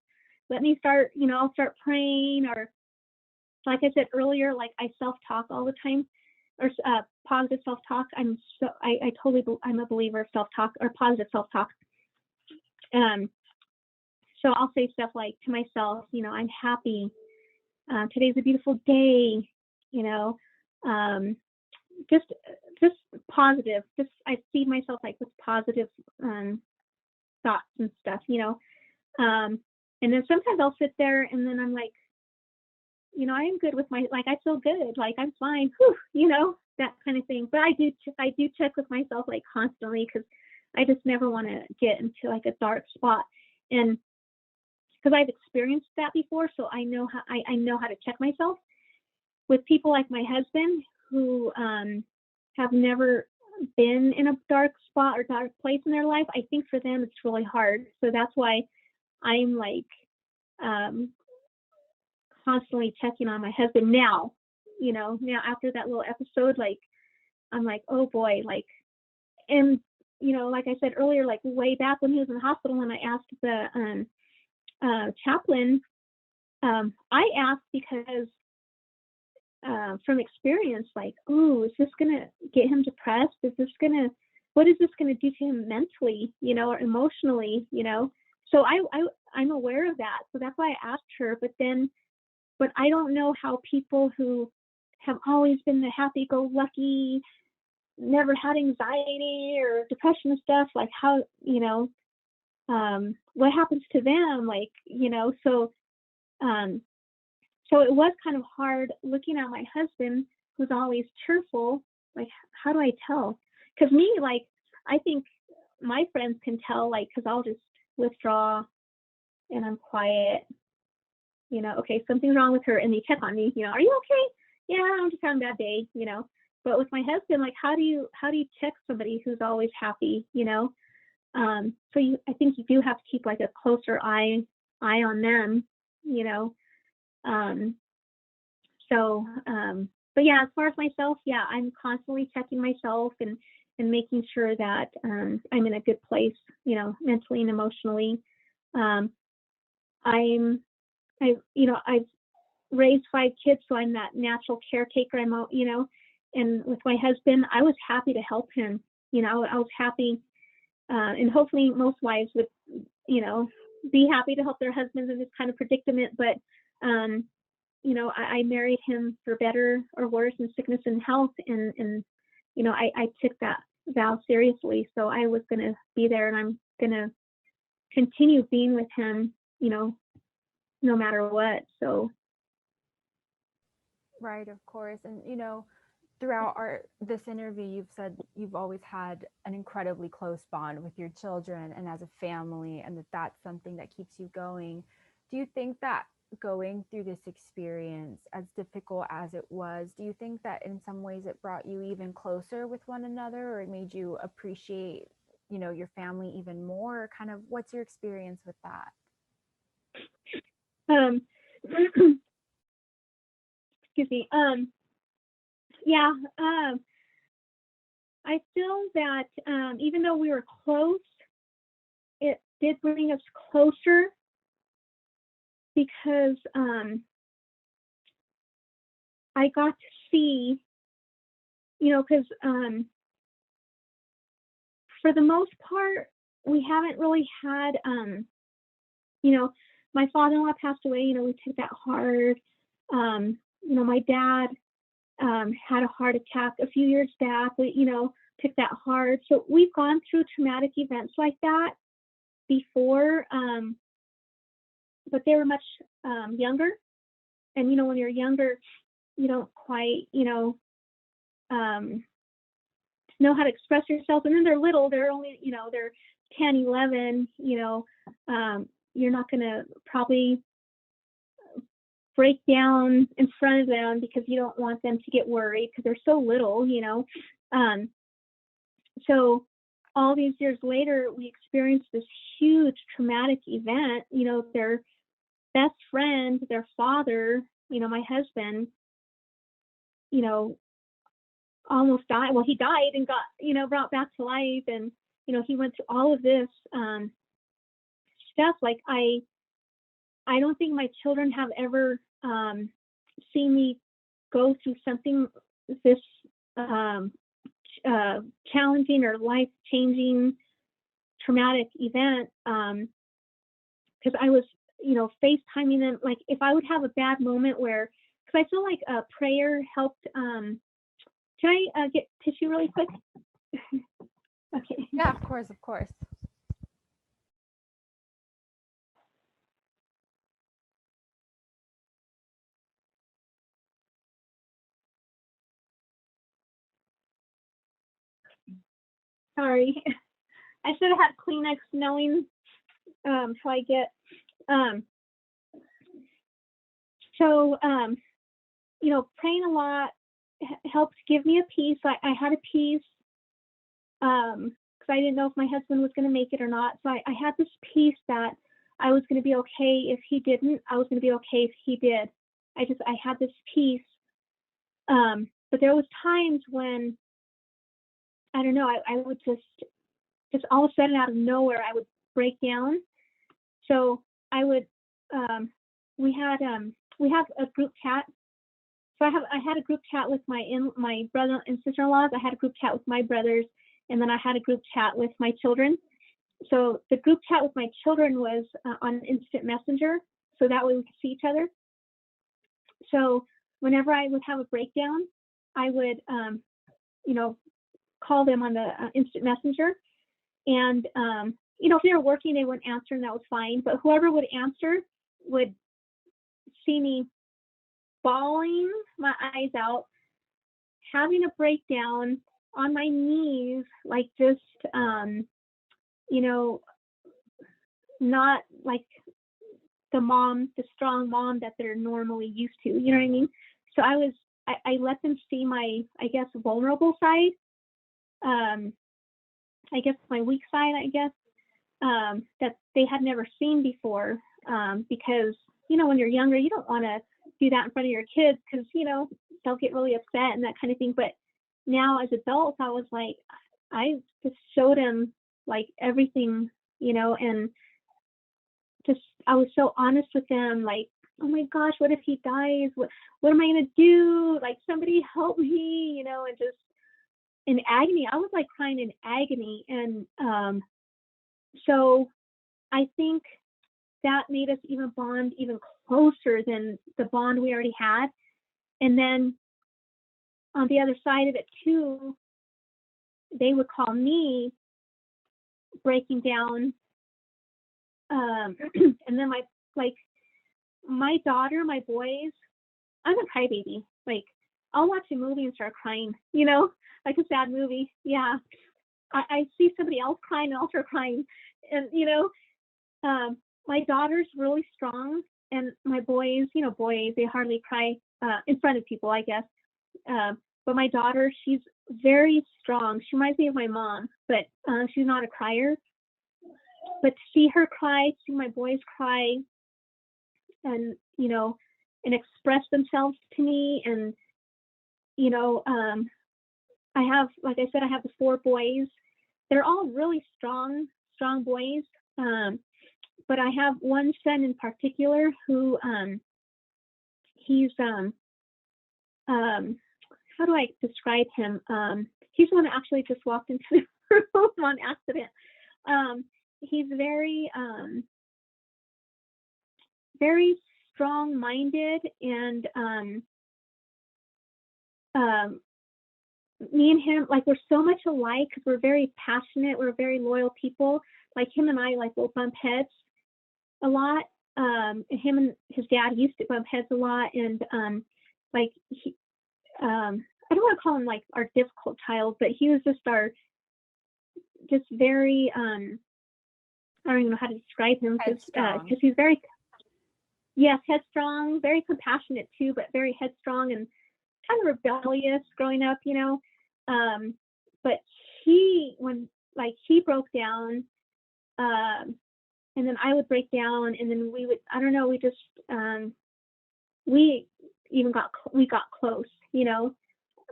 let me start, I'll start praying, or like I said earlier, like I self-talk all the time, or positive self-talk. I totally, I'm a believer of self-talk or positive self-talk. So I'll say stuff like to myself, I'm happy. Today's a beautiful day, just positive. Just I feed myself like with positive thoughts and stuff, and then sometimes I'll sit there and then I'm like, I am good with like I feel good, like I'm fine, that kind of thing. But I do check with myself like constantly, because I just never want to get into like a dark spot, and because I've experienced that before, so I know how to check myself. With people like my husband who have never been in a dark spot or dark place in their life, I think for them it's really hard. So that's why I'm like constantly checking on my husband now. Now after that little episode, like I'm like, oh boy, like, and like I said earlier, like way back when he was in the hospital, when I asked the chaplain, I asked because from experience, like, oh, is this gonna get him depressed? What is this gonna do to him mentally, or emotionally, So I'm aware of that. So that's why I asked her. But I don't know how people who have always been the happy-go-lucky, never had anxiety or depression and stuff, like how, what happens to them, like, so it was kind of hard looking at my husband, who's always cheerful. Like, how do I tell? Because me, like, I think my friends can tell, like, because I'll just withdraw and I'm quiet. Okay, something's wrong with her, and they check on me. Are you okay? Yeah, I'm just having a bad day. But with my husband, like, how do you check somebody who's always happy? So I think you do have to keep like a closer eye on them. But yeah, as far as myself, yeah, I'm constantly checking myself and making sure that I'm in a good place, mentally and emotionally. I've raised 5 kids, so I'm that natural caretaker. And with my husband, I was happy to help him. I was happy, and hopefully most wives would, be happy to help their husbands in this kind of predicament. But I married him for better or worse, in sickness and health, and I took that vow seriously. So I was going to be there, and I'm going to continue being with him, no matter what. So Right, of course. And throughout this interview, you've said you've always had an incredibly close bond with your children and as a family, and that's something that keeps you going. Do you think that going through this experience, as difficult as it was, do you think that in some ways it brought you even closer with one another, or it made you appreciate, your family even more? Kind of, what's your experience with that? excuse me. Yeah, I feel that even though we were close, it did bring us closer, because I got to see, because for the most part, we haven't really had, my father-in-law passed away, we took that hard. My dad had a heart attack a few years back, we, took that hard. So we've gone through traumatic events like that before, but they were much younger. And, when you're younger, you don't quite, know how to express yourself. And then they're little, they're only, they're 10, 11, you're not going to probably break down in front of them because you don't want them to get worried because they're so little, So all these years later, we experienced this huge traumatic event. Their best friend, their father, my husband, almost died. Well, he died and got, brought back to life. And, he went through all of this stuff. Like, I don't think my children have ever seen me go through something this challenging or life-changing traumatic event, because I was, FaceTiming them. Like, if I would have a bad moment because I feel like prayer helped. Can I get tissue really quick? Okay. Yeah, of course, of course. Sorry. I should have had Kleenex knowing how I get. Praying a lot helped give me a peace. I had a peace because I didn't know if my husband was going to make it or not. So I had this peace that I was going to be okay if he didn't. I was going to be okay if he did. I had this peace. But there was times when, I don't know, I would just all of a sudden out of nowhere, I would break down. So I would, we have a group chat. So I had a group chat with my brother and sister-in-laws. I had a group chat with my brothers, and then I had a group chat with my children. So the group chat with my children was on instant messenger, so that way we could see each other. So whenever I would have a breakdown, I would, call them on the instant messenger. And, if they were working, they wouldn't answer, and that was fine. But whoever would answer would see me bawling my eyes out, having a breakdown on my knees, like just, not like the strong mom that they're normally used to, you know what I mean? So I let them see my, I guess, vulnerable side, I guess my weak side, that they had never seen before, because, when you're younger, you don't want to do that in front of your kids because, they'll get really upset and that kind of thing. But now as adults, I was like, I just showed them like everything, and just, I was so honest with them, like, oh my gosh, what if he dies? What am I going to do? Like, somebody help me, and just in agony. I was like crying in agony. And so I think that made us even bond even closer than the bond we already had. And then on the other side of it too, they would call me breaking down. And then my daughter, my boys, I'm a crybaby. Like, I'll watch a movie and start crying, like a sad movie. Yeah. I see somebody else crying and I'll start crying. And, my daughter's really strong, and my boys, they hardly cry in front of people, I guess. But my daughter, she's very strong. She reminds me of my mom, but she's not a crier. But to see her cry, see my boys cry, and, and express themselves to me. And, I have, like I said, I have the 4 boys. They're all really strong boys. But I have one son in particular who, he's, how do I describe him? He's the one that actually just walked into the room on accident. He's very, very strong-minded, and me and him, like, we're so much alike because we're very passionate. We're very loyal people. Like, him and I, like, will bump heads a lot. Him and his dad used to bump heads a lot, and I I don't want to call him like our difficult child, but he was just very, I don't even know how to describe him, because he's very, yes, headstrong, very compassionate too, but very headstrong and kind of rebellious growing up, but he broke down, and then I would break down, and then I don't know, we just, we got close,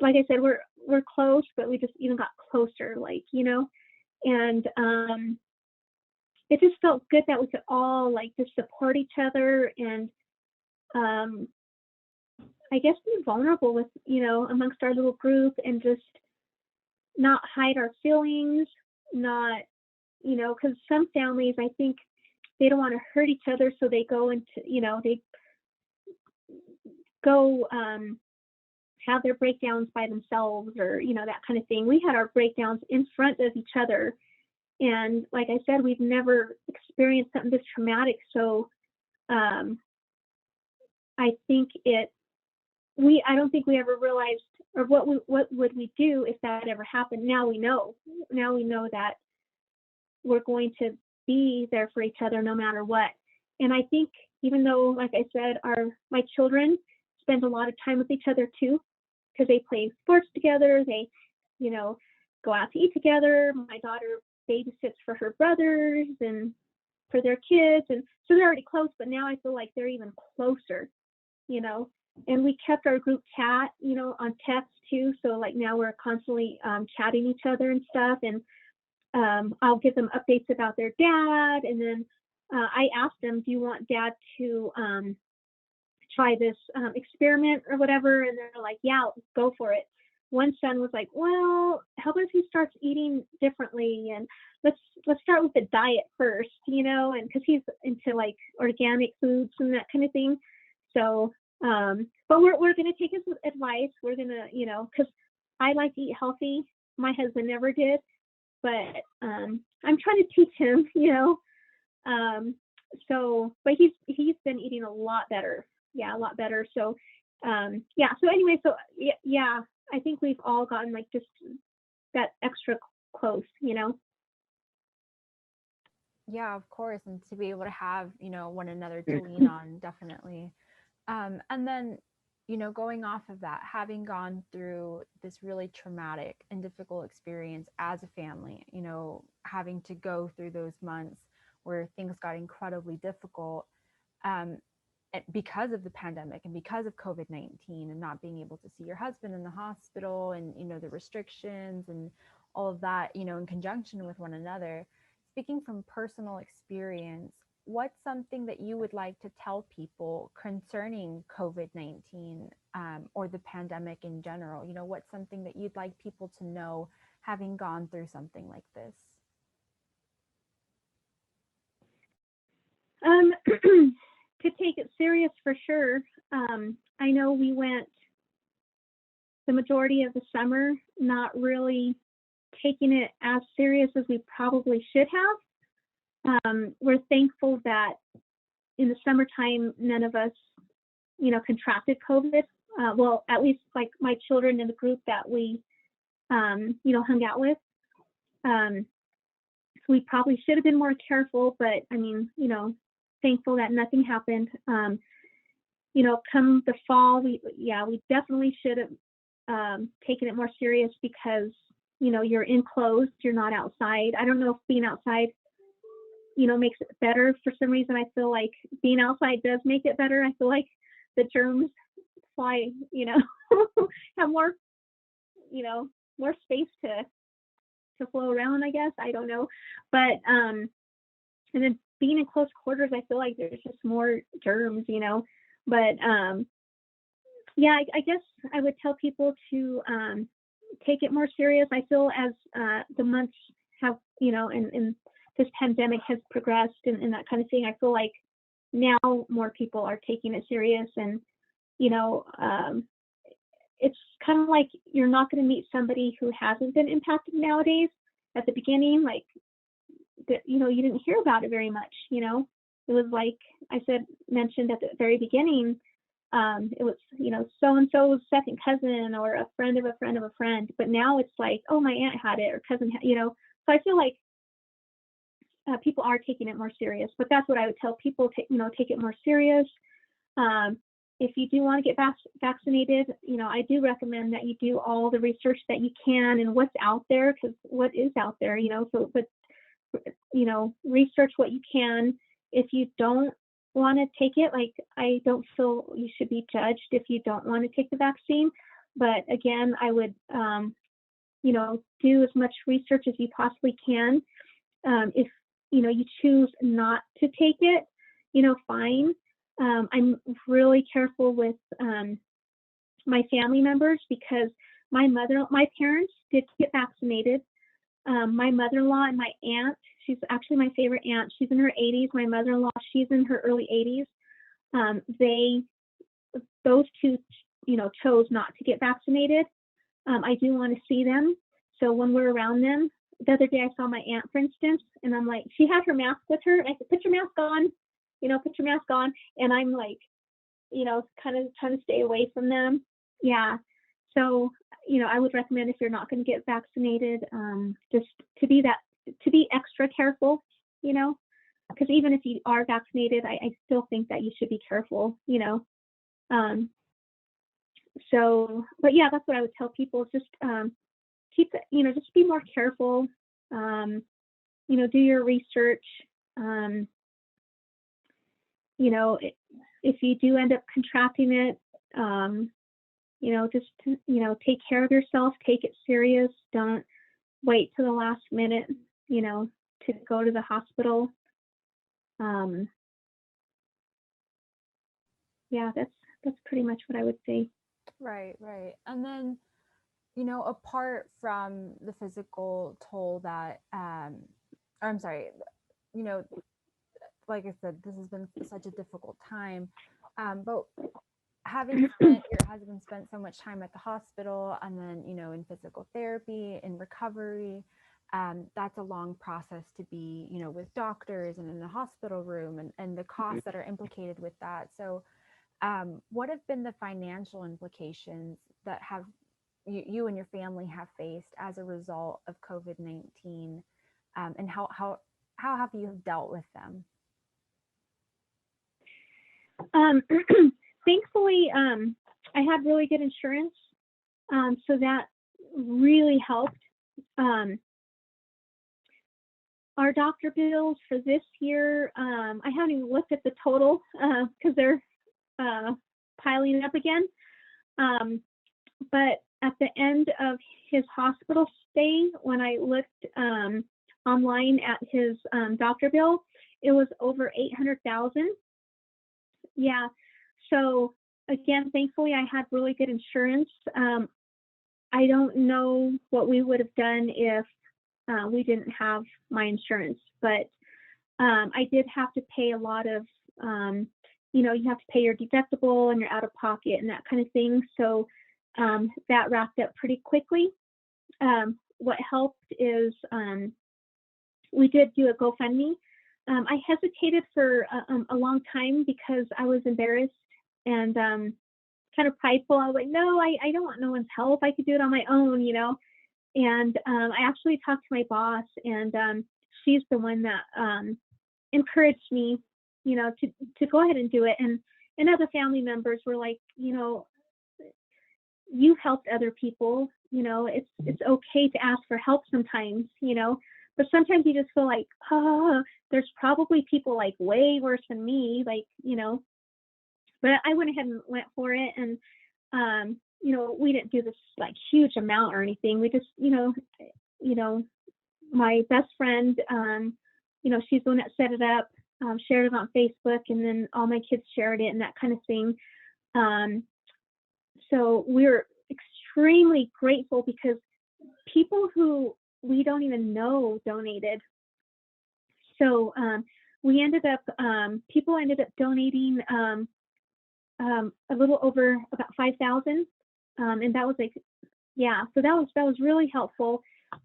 like I said, we're close, but we just even got closer, and it just felt good that we could all just support each other, and I guess be vulnerable with, amongst our little group, and just not hide our feelings, not, because some families, I think, they don't want to hurt each other, so they go into, they go have their breakdowns by themselves, or, that kind of thing. We had our breakdowns in front of each other. And like I said, we've never experienced something this traumatic. So I think I don't think we ever realized, or what would we do if that ever happened. Now we know that we're going to be there for each other no matter what. And I think, even though, like I said, my children spend a lot of time with each other too, because they play sports together, they, go out to eat together. My daughter babysits for her brothers and for their kids, and so they're already close, but now I feel like they're even closer, and we kept our group chat, on text too, so now we're constantly chatting each other and stuff, and I'll give them updates about their dad, and then I asked them, do you want dad to try this experiment or whatever, and they're like, yeah, go for it. One son was like, well, how about if he starts eating differently, and let's start with the diet first, and because he's into organic foods and that kind of thing. So but we're going to take his advice. We're going to, because I like to eat healthy. My husband never did, but I'm trying to teach him, so, but he's been eating a lot better. Yeah, a lot better. So yeah, so anyway, so yeah, I think we've all gotten just that extra close, Yeah, of course. And to be able to have, one another to lean on, definitely. And then, going off of that, having gone through this really traumatic and difficult experience as a family, having to go through those months where things got incredibly difficult, because of the pandemic and because of COVID-19, and not being able to see your husband in the hospital, and, the restrictions and all of that, in conjunction with one another. Speaking from personal experience, what's something that you would like to tell people concerning COVID-19, or the pandemic in general? What's something that you'd like people to know, having gone through something like this? To take it serious for sure. I know we went the majority of the summer not really taking it as serious as we probably should have. We're thankful that in the summertime, none of us, contracted COVID. Well, at least my children in the group that we, hung out with. We probably should have been more careful, but I mean, thankful that nothing happened. Come the fall, we definitely should have taken it more serious, because you're enclosed, you're not outside. I don't know if being outside makes it better. For some reason, I feel like being outside does make it better. I feel like the germs fly, have more more space to flow around, I guess. I don't know, but and then being in close quarters, I feel like there's just more germs, but yeah, I guess I would tell people to take it more serious. I feel as the months have, and this pandemic has progressed, and that kind of thing, I feel like now more people are taking it serious, and it's kind of like you're not going to meet somebody who hasn't been impacted nowadays. At the beginning, you didn't hear about it very much. It was like I mentioned at the very beginning, it was, so and so's second cousin or a friend of a friend of a friend. But now it's like, oh, my aunt had it or cousin, So I feel like people are taking it more serious. But that's what I would tell people: take it more serious. If you do want to get vaccinated, I do recommend that you do all the research that you can and what's out there, because what is out there, but research what you can. If you don't want to take it, like, I don't feel you should be judged if you don't want to take the vaccine. But again, I would, do as much research as you possibly can. If, you choose not to take it, fine. I'm really careful with my family members, because my parents did get vaccinated. My mother-in-law and my aunt, she's actually my favorite aunt. She's in her 80s. My mother-in-law, she's in her early 80s. Those two, chose not to get vaccinated. I do want to see them. So when we're around them, the other day I saw my aunt, for instance, and I'm like, she had her mask with her, and I said, put your mask on, put your mask on. And I'm like, kind of trying to stay away from them. Yeah. So, I would recommend, if you're not going to get vaccinated, just to be extra careful, because even if you are vaccinated, I still think that you should be careful, but yeah, that's what I would tell people. Just keep it, just be more careful, do your research. If you do end up contracting it, just, take care of yourself, take it serious. Don't wait to the last minute, to go to the hospital. Yeah, that's pretty much what I would say. Right. And then, apart from the physical toll that, or I'm sorry, you know, like I said, this has been such a difficult time, but your husband spent so much time at the hospital, and then, in physical therapy, in recovery, that's a long process to be, with doctors and in the hospital room, and the costs that are implicated with that. So, what have been the financial implications that you and your family have faced as a result of COVID-19, and how have you dealt with them? Thankfully, I had really good insurance, so that really helped. Our doctor bills for this year, I haven't even looked at the total, because they're piling up again. But at the end of his hospital stay, when I looked online at his doctor bill, it was over $800,000. Yeah. So again, thankfully, I had really good insurance. I don't know what we would have done if we didn't have my insurance, but I did have to pay a lot of, you have to pay your deductible and your out of pocket and that kind of thing. So that wrapped up pretty quickly. What helped is we did do a GoFundMe. I hesitated for a long time because I was embarrassed and kind of prideful. I was like, no, I don't want no one's help. I could do it on my own, And I actually talked to my boss, and she's the one that encouraged me, to go ahead and do it. And other family members were like, you helped other people, it's okay to ask for help sometimes, but sometimes you just feel like, there's probably people like way worse than me, like, but I went ahead and went for it. And, we didn't do this like huge amount or anything. We just, my best friend, she's the one that set it up, shared it on Facebook, and then all my kids shared it and that kind of thing. So we're extremely grateful because people who we don't even know donated. So we ended up, people ended up donating a little over about 5,000, and that was like, yeah. So that was really helpful.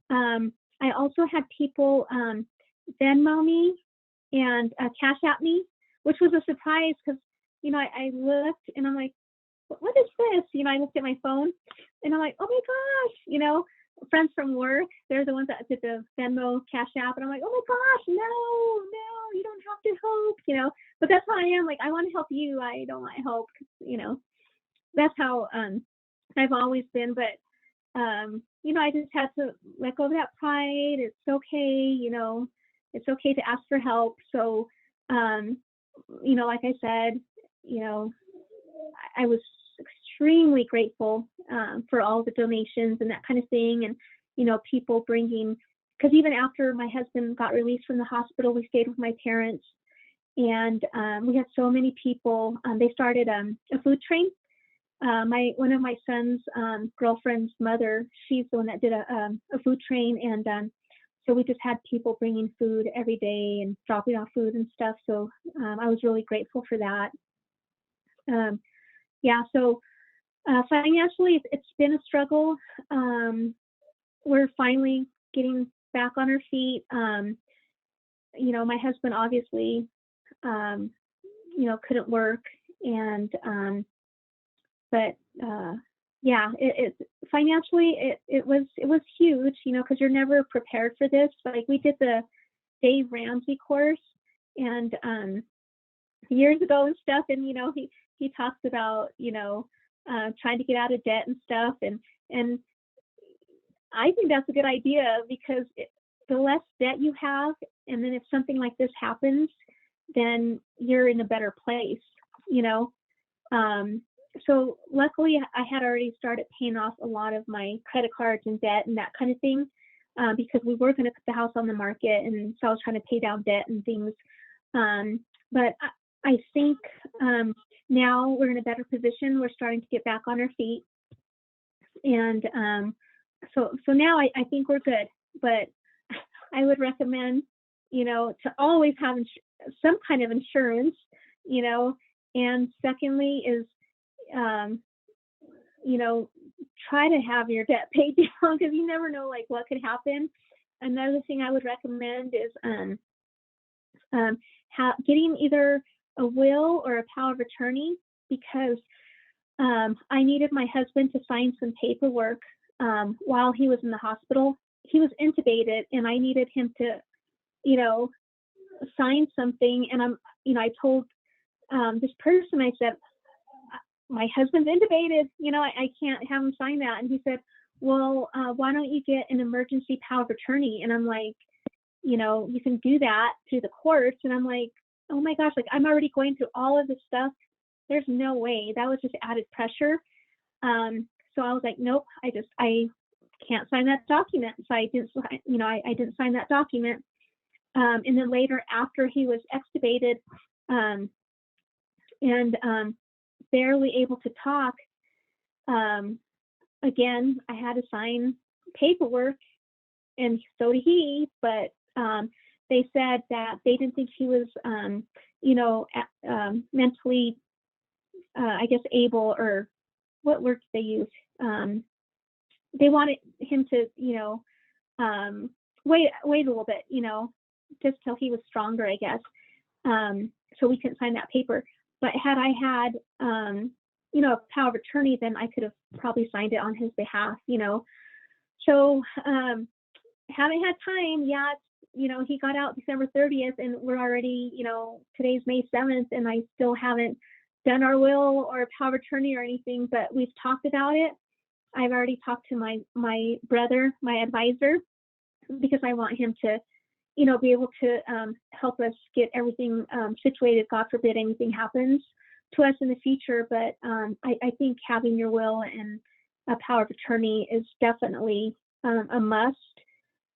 I also had people Venmo me and Cash App me, which was a surprise because I looked and I'm like, what is this? I looked at my phone and I'm like, oh my gosh, friends from work, they're the ones that did the Venmo Cash App. And I'm like, oh my gosh, no, you don't have to help, but that's how I am. Like, I want to help you. I don't want help, that's how I've always been. But, I just had to let go of that pride. It's okay, it's okay to ask for help. So, like I said, I was extremely grateful for all the donations and that kind of thing. And, people bringing, because even after my husband got released from the hospital, we stayed with my parents. And we had so many people. They started a food train. One of my son's girlfriend's mother, she's the one that did a food train. And so we just had people bringing food every day and dropping off food and stuff. So I was really grateful for that. So financially, it's been a struggle. We're finally getting back on our feet. My husband obviously, couldn't work, and but it financially it was huge, because you're never prepared for this. Like, we did the Dave Ramsey course, and years ago and stuff, and he talks about trying to get out of debt and stuff, and I think that's a good idea, because the less debt you have, and then if something like this happens, then you're in a better place. So luckily I had already started paying off a lot of my credit cards and debt and that kind of thing, because we were going to put the house on the market, and so I was trying to pay down debt and things. But I think now we're in a better position. We're starting to get back on our feet, and so now I think we're good. But I would recommend, to always have some kind of insurance, and secondly is, try to have your debt paid down, because you never know, like, what could happen. Another thing I would recommend is getting either a will or a power of attorney, because I needed my husband to sign some paperwork while he was in the hospital. He was intubated, and I needed him to, sign something. And I told this person, I said, my husband's intubated, I can't have him sign that. And he said, well, why don't you get an emergency power of attorney? And I'm like, you can do that through the courts. And I'm like, oh my gosh, like, I'm already going through all of this stuff. There's no way. That was just added pressure. So I was like, nope, I can't sign that document. So I didn't, I didn't sign that document. And then later, after he was extubated, and barely able to talk, again, I had to sign paperwork, and so did he. But they said that they didn't think he was, mentally, I guess, able, or what word did they use? They wanted him to, wait a little bit, just till he was stronger, I guess. So we couldn't sign that paper. But had I had, a power of attorney, then I could have probably signed it on his behalf, So haven't had time. Yeah, he got out December 30th, and we're already, today's May 7th, and I still haven't done our will or power of attorney or anything, but we've talked about it. I've already talked to my brother, my advisor, because I want him to, be able to help us get everything situated. God forbid anything happens to us in the future. But I think having your will and a power of attorney is definitely a must.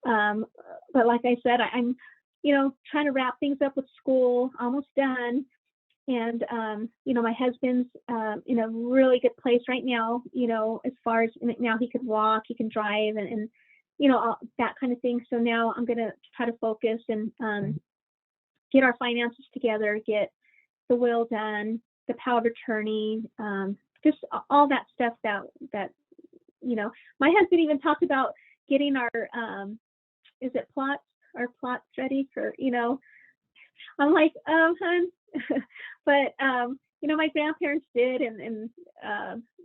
But like I said, I'm, trying to wrap things up with school, almost done. And, my husband's in a really good place right now, as far as now he could walk, he can drive, and all that kind of thing. So now I'm going to try to focus and get our finances together, get the will done, the power of attorney, just all that stuff that my husband even talked about getting our, our plots ready for, I'm like, hun, but my grandparents did, and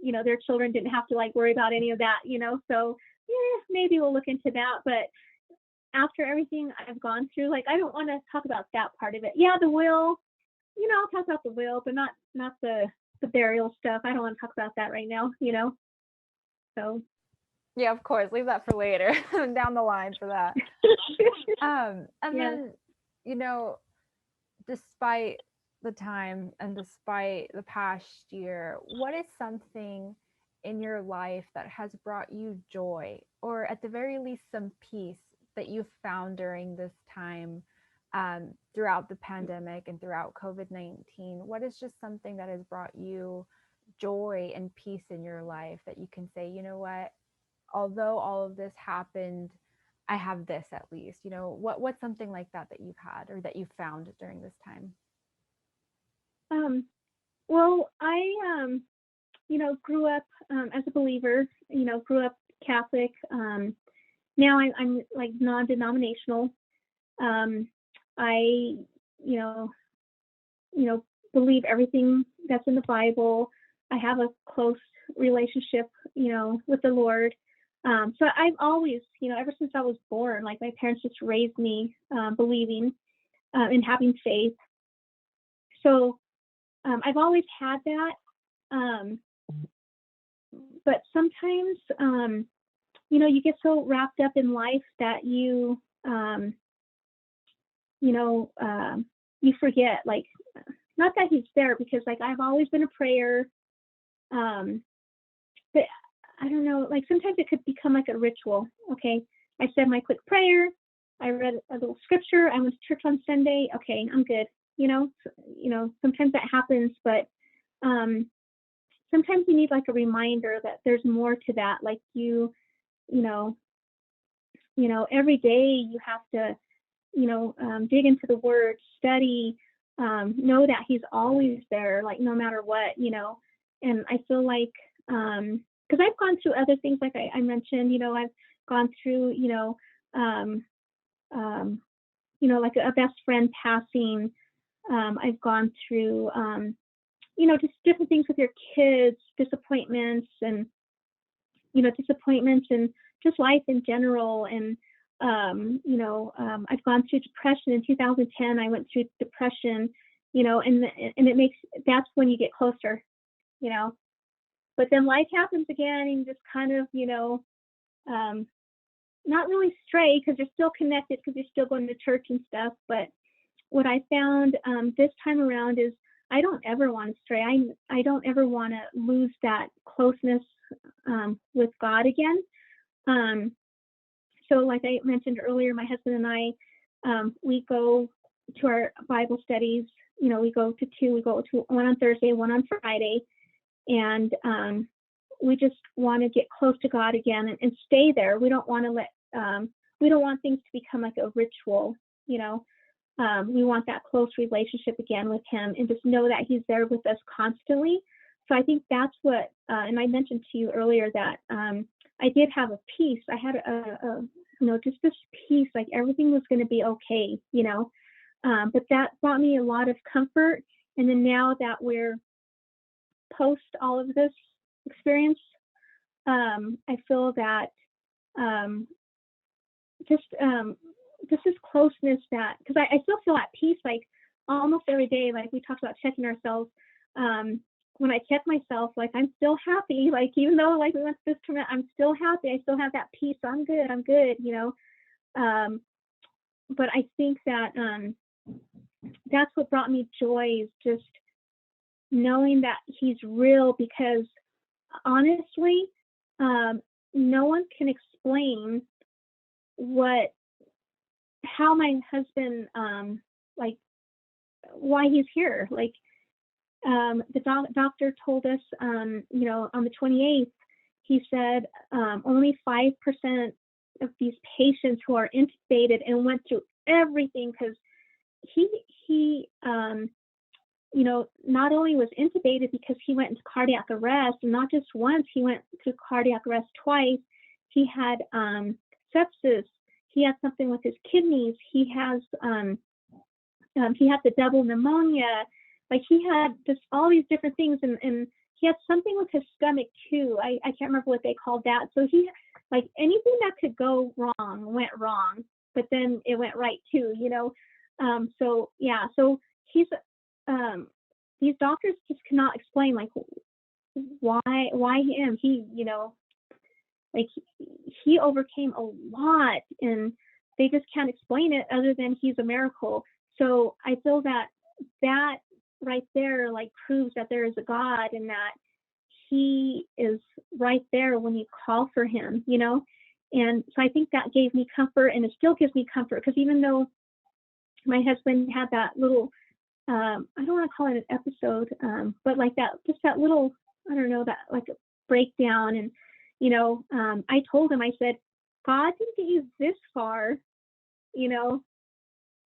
their children didn't have to like worry about any of that, so yeah, maybe we'll look into that. But after everything I've gone through, like, I don't want to talk about that part of it. Yeah, the will, I'll talk about the will, but not the burial stuff. I don't want to talk about that right now, so. Yeah, of course. Leave that for later, down the line for that. And Yeah. then, despite the time and despite the past year, what is something in your life that has brought you joy, or at the very least, some peace that you've found during this time, throughout the pandemic and throughout COVID-19? What is just something that has brought you joy and peace in your life that you can say, you know what, although all of this happened, I have this at least. What's something like that that you've had or that you've found during this time? Well, I grew up as a believer, grew up Catholic. Now I'm like non-denominational. I, you know, believe everything that's in the Bible. I have a close relationship, with the Lord. So I've always, ever since I was born, like my parents just raised me believing and having faith. So I've always had that. But sometimes, you get so wrapped up in life that you forget, like, not that he's there, because like I've always been a prayer. But I don't know, like sometimes it could become like a ritual. Okay, I said my quick prayer, I read a little scripture, I went to church on Sunday. Okay, I'm good. Sometimes that happens, but sometimes you need like a reminder that there's more to that. Like every day you have to, dig into the word, study, know that he's always there, like no matter what, and I feel like, because I've gone through other things, like I mentioned, I've gone through, like a best friend passing. I've gone through, just different things with your kids, disappointments and just life in general. And, I've gone through depression. In 2010, I went through depression, and that's when you get closer, but then life happens again, and just kind of, not really stray, because you're still connected, because you're still going to church and stuff. But what I found this time around is I don't ever want to stray. I don't ever want to lose that closeness with God again. So like I mentioned earlier, my husband and I, we go to our Bible studies. We go to two. We go to one on Thursday, one on Friday, and we just want to get close to God again and stay there. We don't want to we don't want things to become like a ritual. We want that close relationship again with him, and just know that he's there with us constantly. So I think that's what, and I mentioned to you earlier that I did have a peace. I had just this peace, like everything was going to be okay, but that brought me a lot of comfort. And then now that we're post all of this experience, I feel that just this closeness, that, because I still feel at peace, like almost every day. Like we talked about checking ourselves. When I check myself, like I'm still happy, like even though like we went to this tournament, I'm still happy. I still have that peace. So I'm good. But I think that that's what brought me joy, is just knowing that he's real, because honestly, no one can explain how my husband, like why he's here. Like the doctor told us, on the 28th, he said only 5% of these patients who are intubated and went through everything, because he not only was intubated because he went into cardiac arrest, and not just once, he went through cardiac arrest twice. He had sepsis. He had something with his kidneys. He had the double pneumonia. like he had just all these different things, and he had something with his stomach too. I can't remember what they called that. So he, like, anything that could go wrong went wrong, but then it went right too, you know. So yeah, so he's these doctors just cannot explain, like, why him. He, you know, like, he overcame a lot, and they just can't explain it other than he's a miracle. So I feel that right there, like, proves that there is a God, and that he is right there when you call for him, you know. And so I think that gave me comfort, and it still gives me comfort, because even though my husband had that little, I don't want to call it an episode, but like that, just that little, I don't know, that like a breakdown. And, you know, I told him, I said, God didn't get you this far, you know,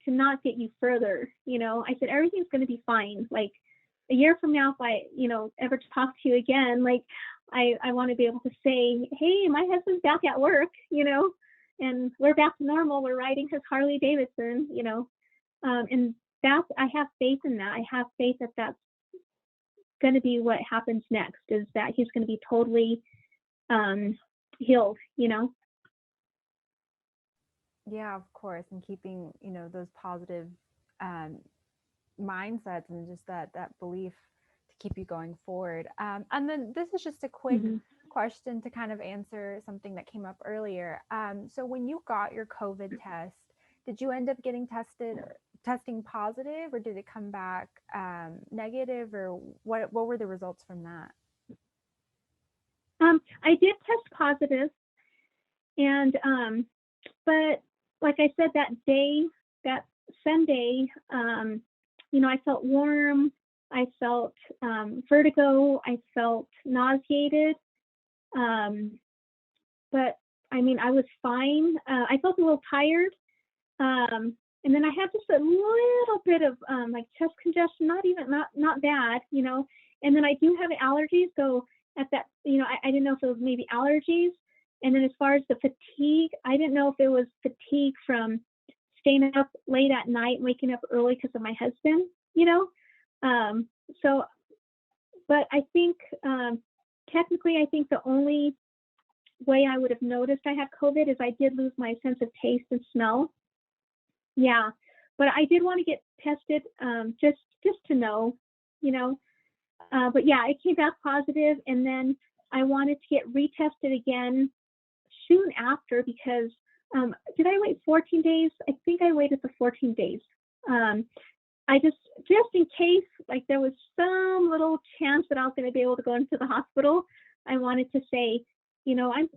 to not get you further. You know, I said, everything's going to be fine. Like, a year from now, if I, you know, ever talk to you again, like, I want to be able to say, hey, my husband's back at work, you know, and we're back to normal. We're riding his Harley Davidson, you know. And that's, I have faith in that. I have faith that that's going to be what happens next, is that he's going to be totally healed, you know. Yeah, of course, and keeping, you know, those positive mindsets, and just that belief to keep you going forward. And then this is just a quick question to kind of answer something that came up earlier. So when you got your COVID test, did you end up getting testing positive, or did it come back negative, or what were the results from that? I did test positive, and but like I said, that day, that Sunday, you know, I felt warm, I felt vertigo, I felt nauseated, but I mean, I was fine. I felt a little tired, and then I had just a little bit of like chest congestion, not bad, you know. And then I do have allergies, so at that, you know, I didn't know if it was maybe allergies. And then as far as the fatigue, I didn't know if it was fatigue from staying up late at night, waking up early because of my husband, you know. So, but I think technically, I think the only way I would have noticed I had COVID is I did lose my sense of taste and smell. Yeah, but I did want to get tested just to know, you know. But yeah, it came back positive, and then I wanted to get retested again soon after, because did I wait 14 days? I think I waited the 14 days. I just in case, like, there was some little chance that I was going to be able to go into the hospital, I wanted to say, you know, I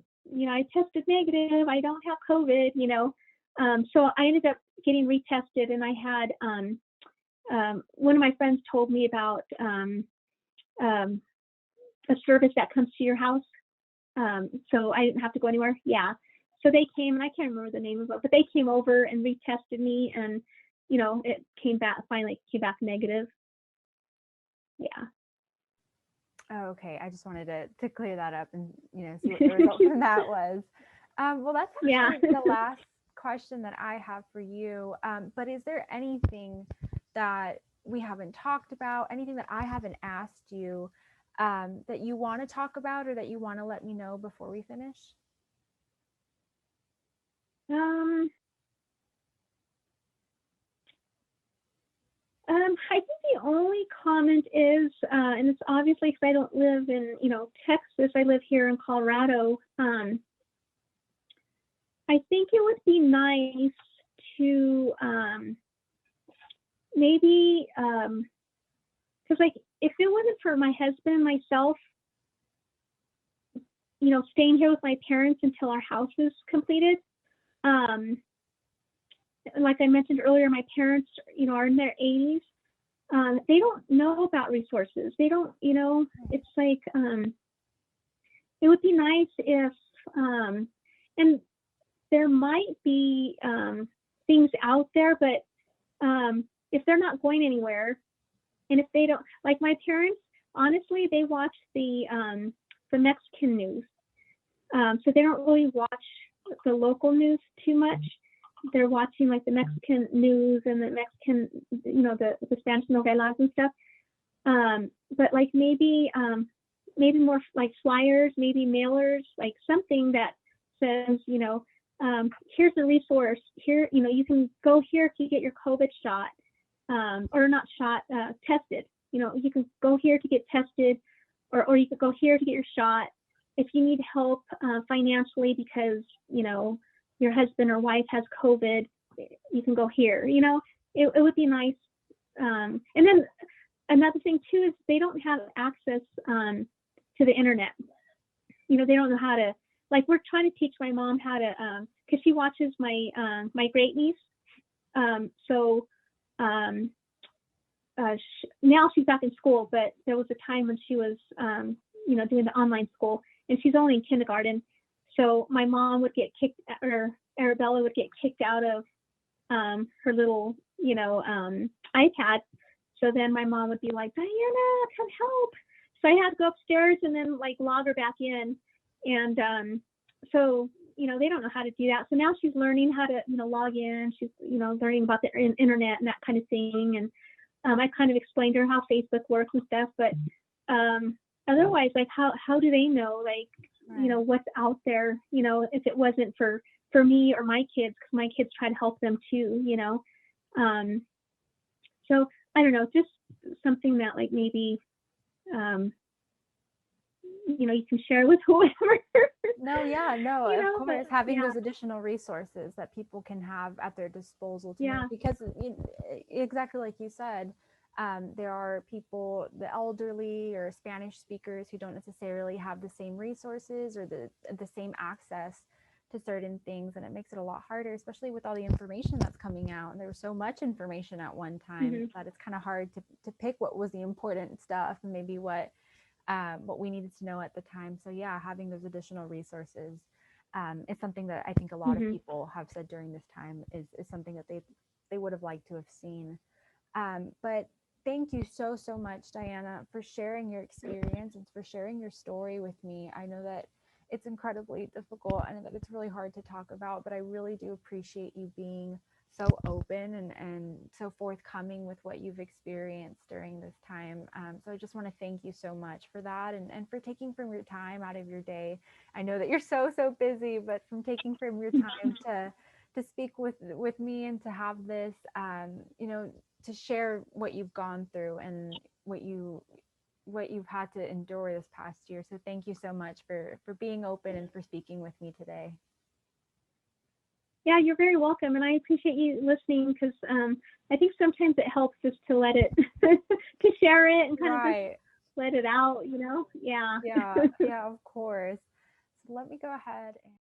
tested negative, I don't have COVID, you know. So I ended up getting retested, and I had one of my friends told me about a service that comes to your house. So I didn't have to go anywhere. Yeah. So they came, and I can't remember the name of it, but they came over and retested me, and, you know, it finally came back negative. Yeah. Oh, okay. I just wanted to clear that up and, you know, see what the result from that was. Well, that's actually the last question that I have for you. But is there anything that we haven't talked about, anything that I haven't asked you that you want to talk about, or that you want to let me know before we finish? I think the only comment is, and it's obviously because I don't live in, you know, Texas, I live here in Colorado. I think it would be nice to maybe, because, like, if it wasn't for my husband and myself, you know, staying here with my parents until our house is completed, like I mentioned earlier, my parents, you know, are in their 80s. They don't know about resources. They don't, you know, it's like, it would be nice if, and there might be things out there, but if they're not going anywhere, and if they don't, like my parents, honestly, they watch the Mexican news. So they don't really watch the local news too much. They're watching like the Mexican news and the Mexican, you know, the Spanish novelas and stuff. But like maybe more like flyers, maybe mailers, like something that says, here's the resource. Here, you can go here to get your COVID shot, or not shot, tested. You can go here to get tested, or you could go here to get your shot. If you need help financially because, your husband or wife has COVID, you can go here. It would be nice. And then another thing too is they don't have access to the internet. They don't know how to, like, we're trying to teach my mom how to, because she watches my great niece. So now she's back in school, but there was a time when she was, doing the online school, and she's only in kindergarten. So my mom would get kicked, or Arabella would get kicked out of her little, iPad. So then my mom would be like, Dianna, come help. So I had to go upstairs and then like log her back in. And so, they don't know how to do that. So now she's learning how to, log in. She's, learning about the internet and that kind of thing. And I kind of explained to her how Facebook works and stuff. But otherwise, like, how do they know, like, Right. what's out there, if it wasn't for me or my kids, because my kids try to help them too, So I don't know, just something that like maybe, you can share with whoever. No, yeah, no, of course, But having yeah, those additional resources that people can have at their disposal to know, yeah, because exactly like you said, there are people, the elderly or Spanish speakers, who don't necessarily have the same resources or the same access to certain things, and it makes it a lot harder, especially with all the information that's coming out. And there was so much information at one time hmm that it's kind of hard to pick what was the important stuff and maybe what we needed to know at the time. So yeah, having those additional resources is something that I think a lot of hmm people have said during this time is something that they would have liked to have seen. But thank you so much, Dianna, for sharing your experience and for sharing your story with me. I know that it's incredibly difficult and that it's really hard to talk about, but I really do appreciate you being so open and so forthcoming with what you've experienced during this time. So I just want to thank you so much for that, and for taking from your time out of your day. I know that you're so busy, but from taking from your time to speak with me and to have this, to share what you've gone through and what you've had to endure this past year. So thank you so much for being open and for speaking with me today. Yeah, you're very welcome, and I appreciate you listening, because I think sometimes it helps just to let it, to share it and kind of just Right. let it out. Yeah. Yeah, yeah, of course. So let me go ahead and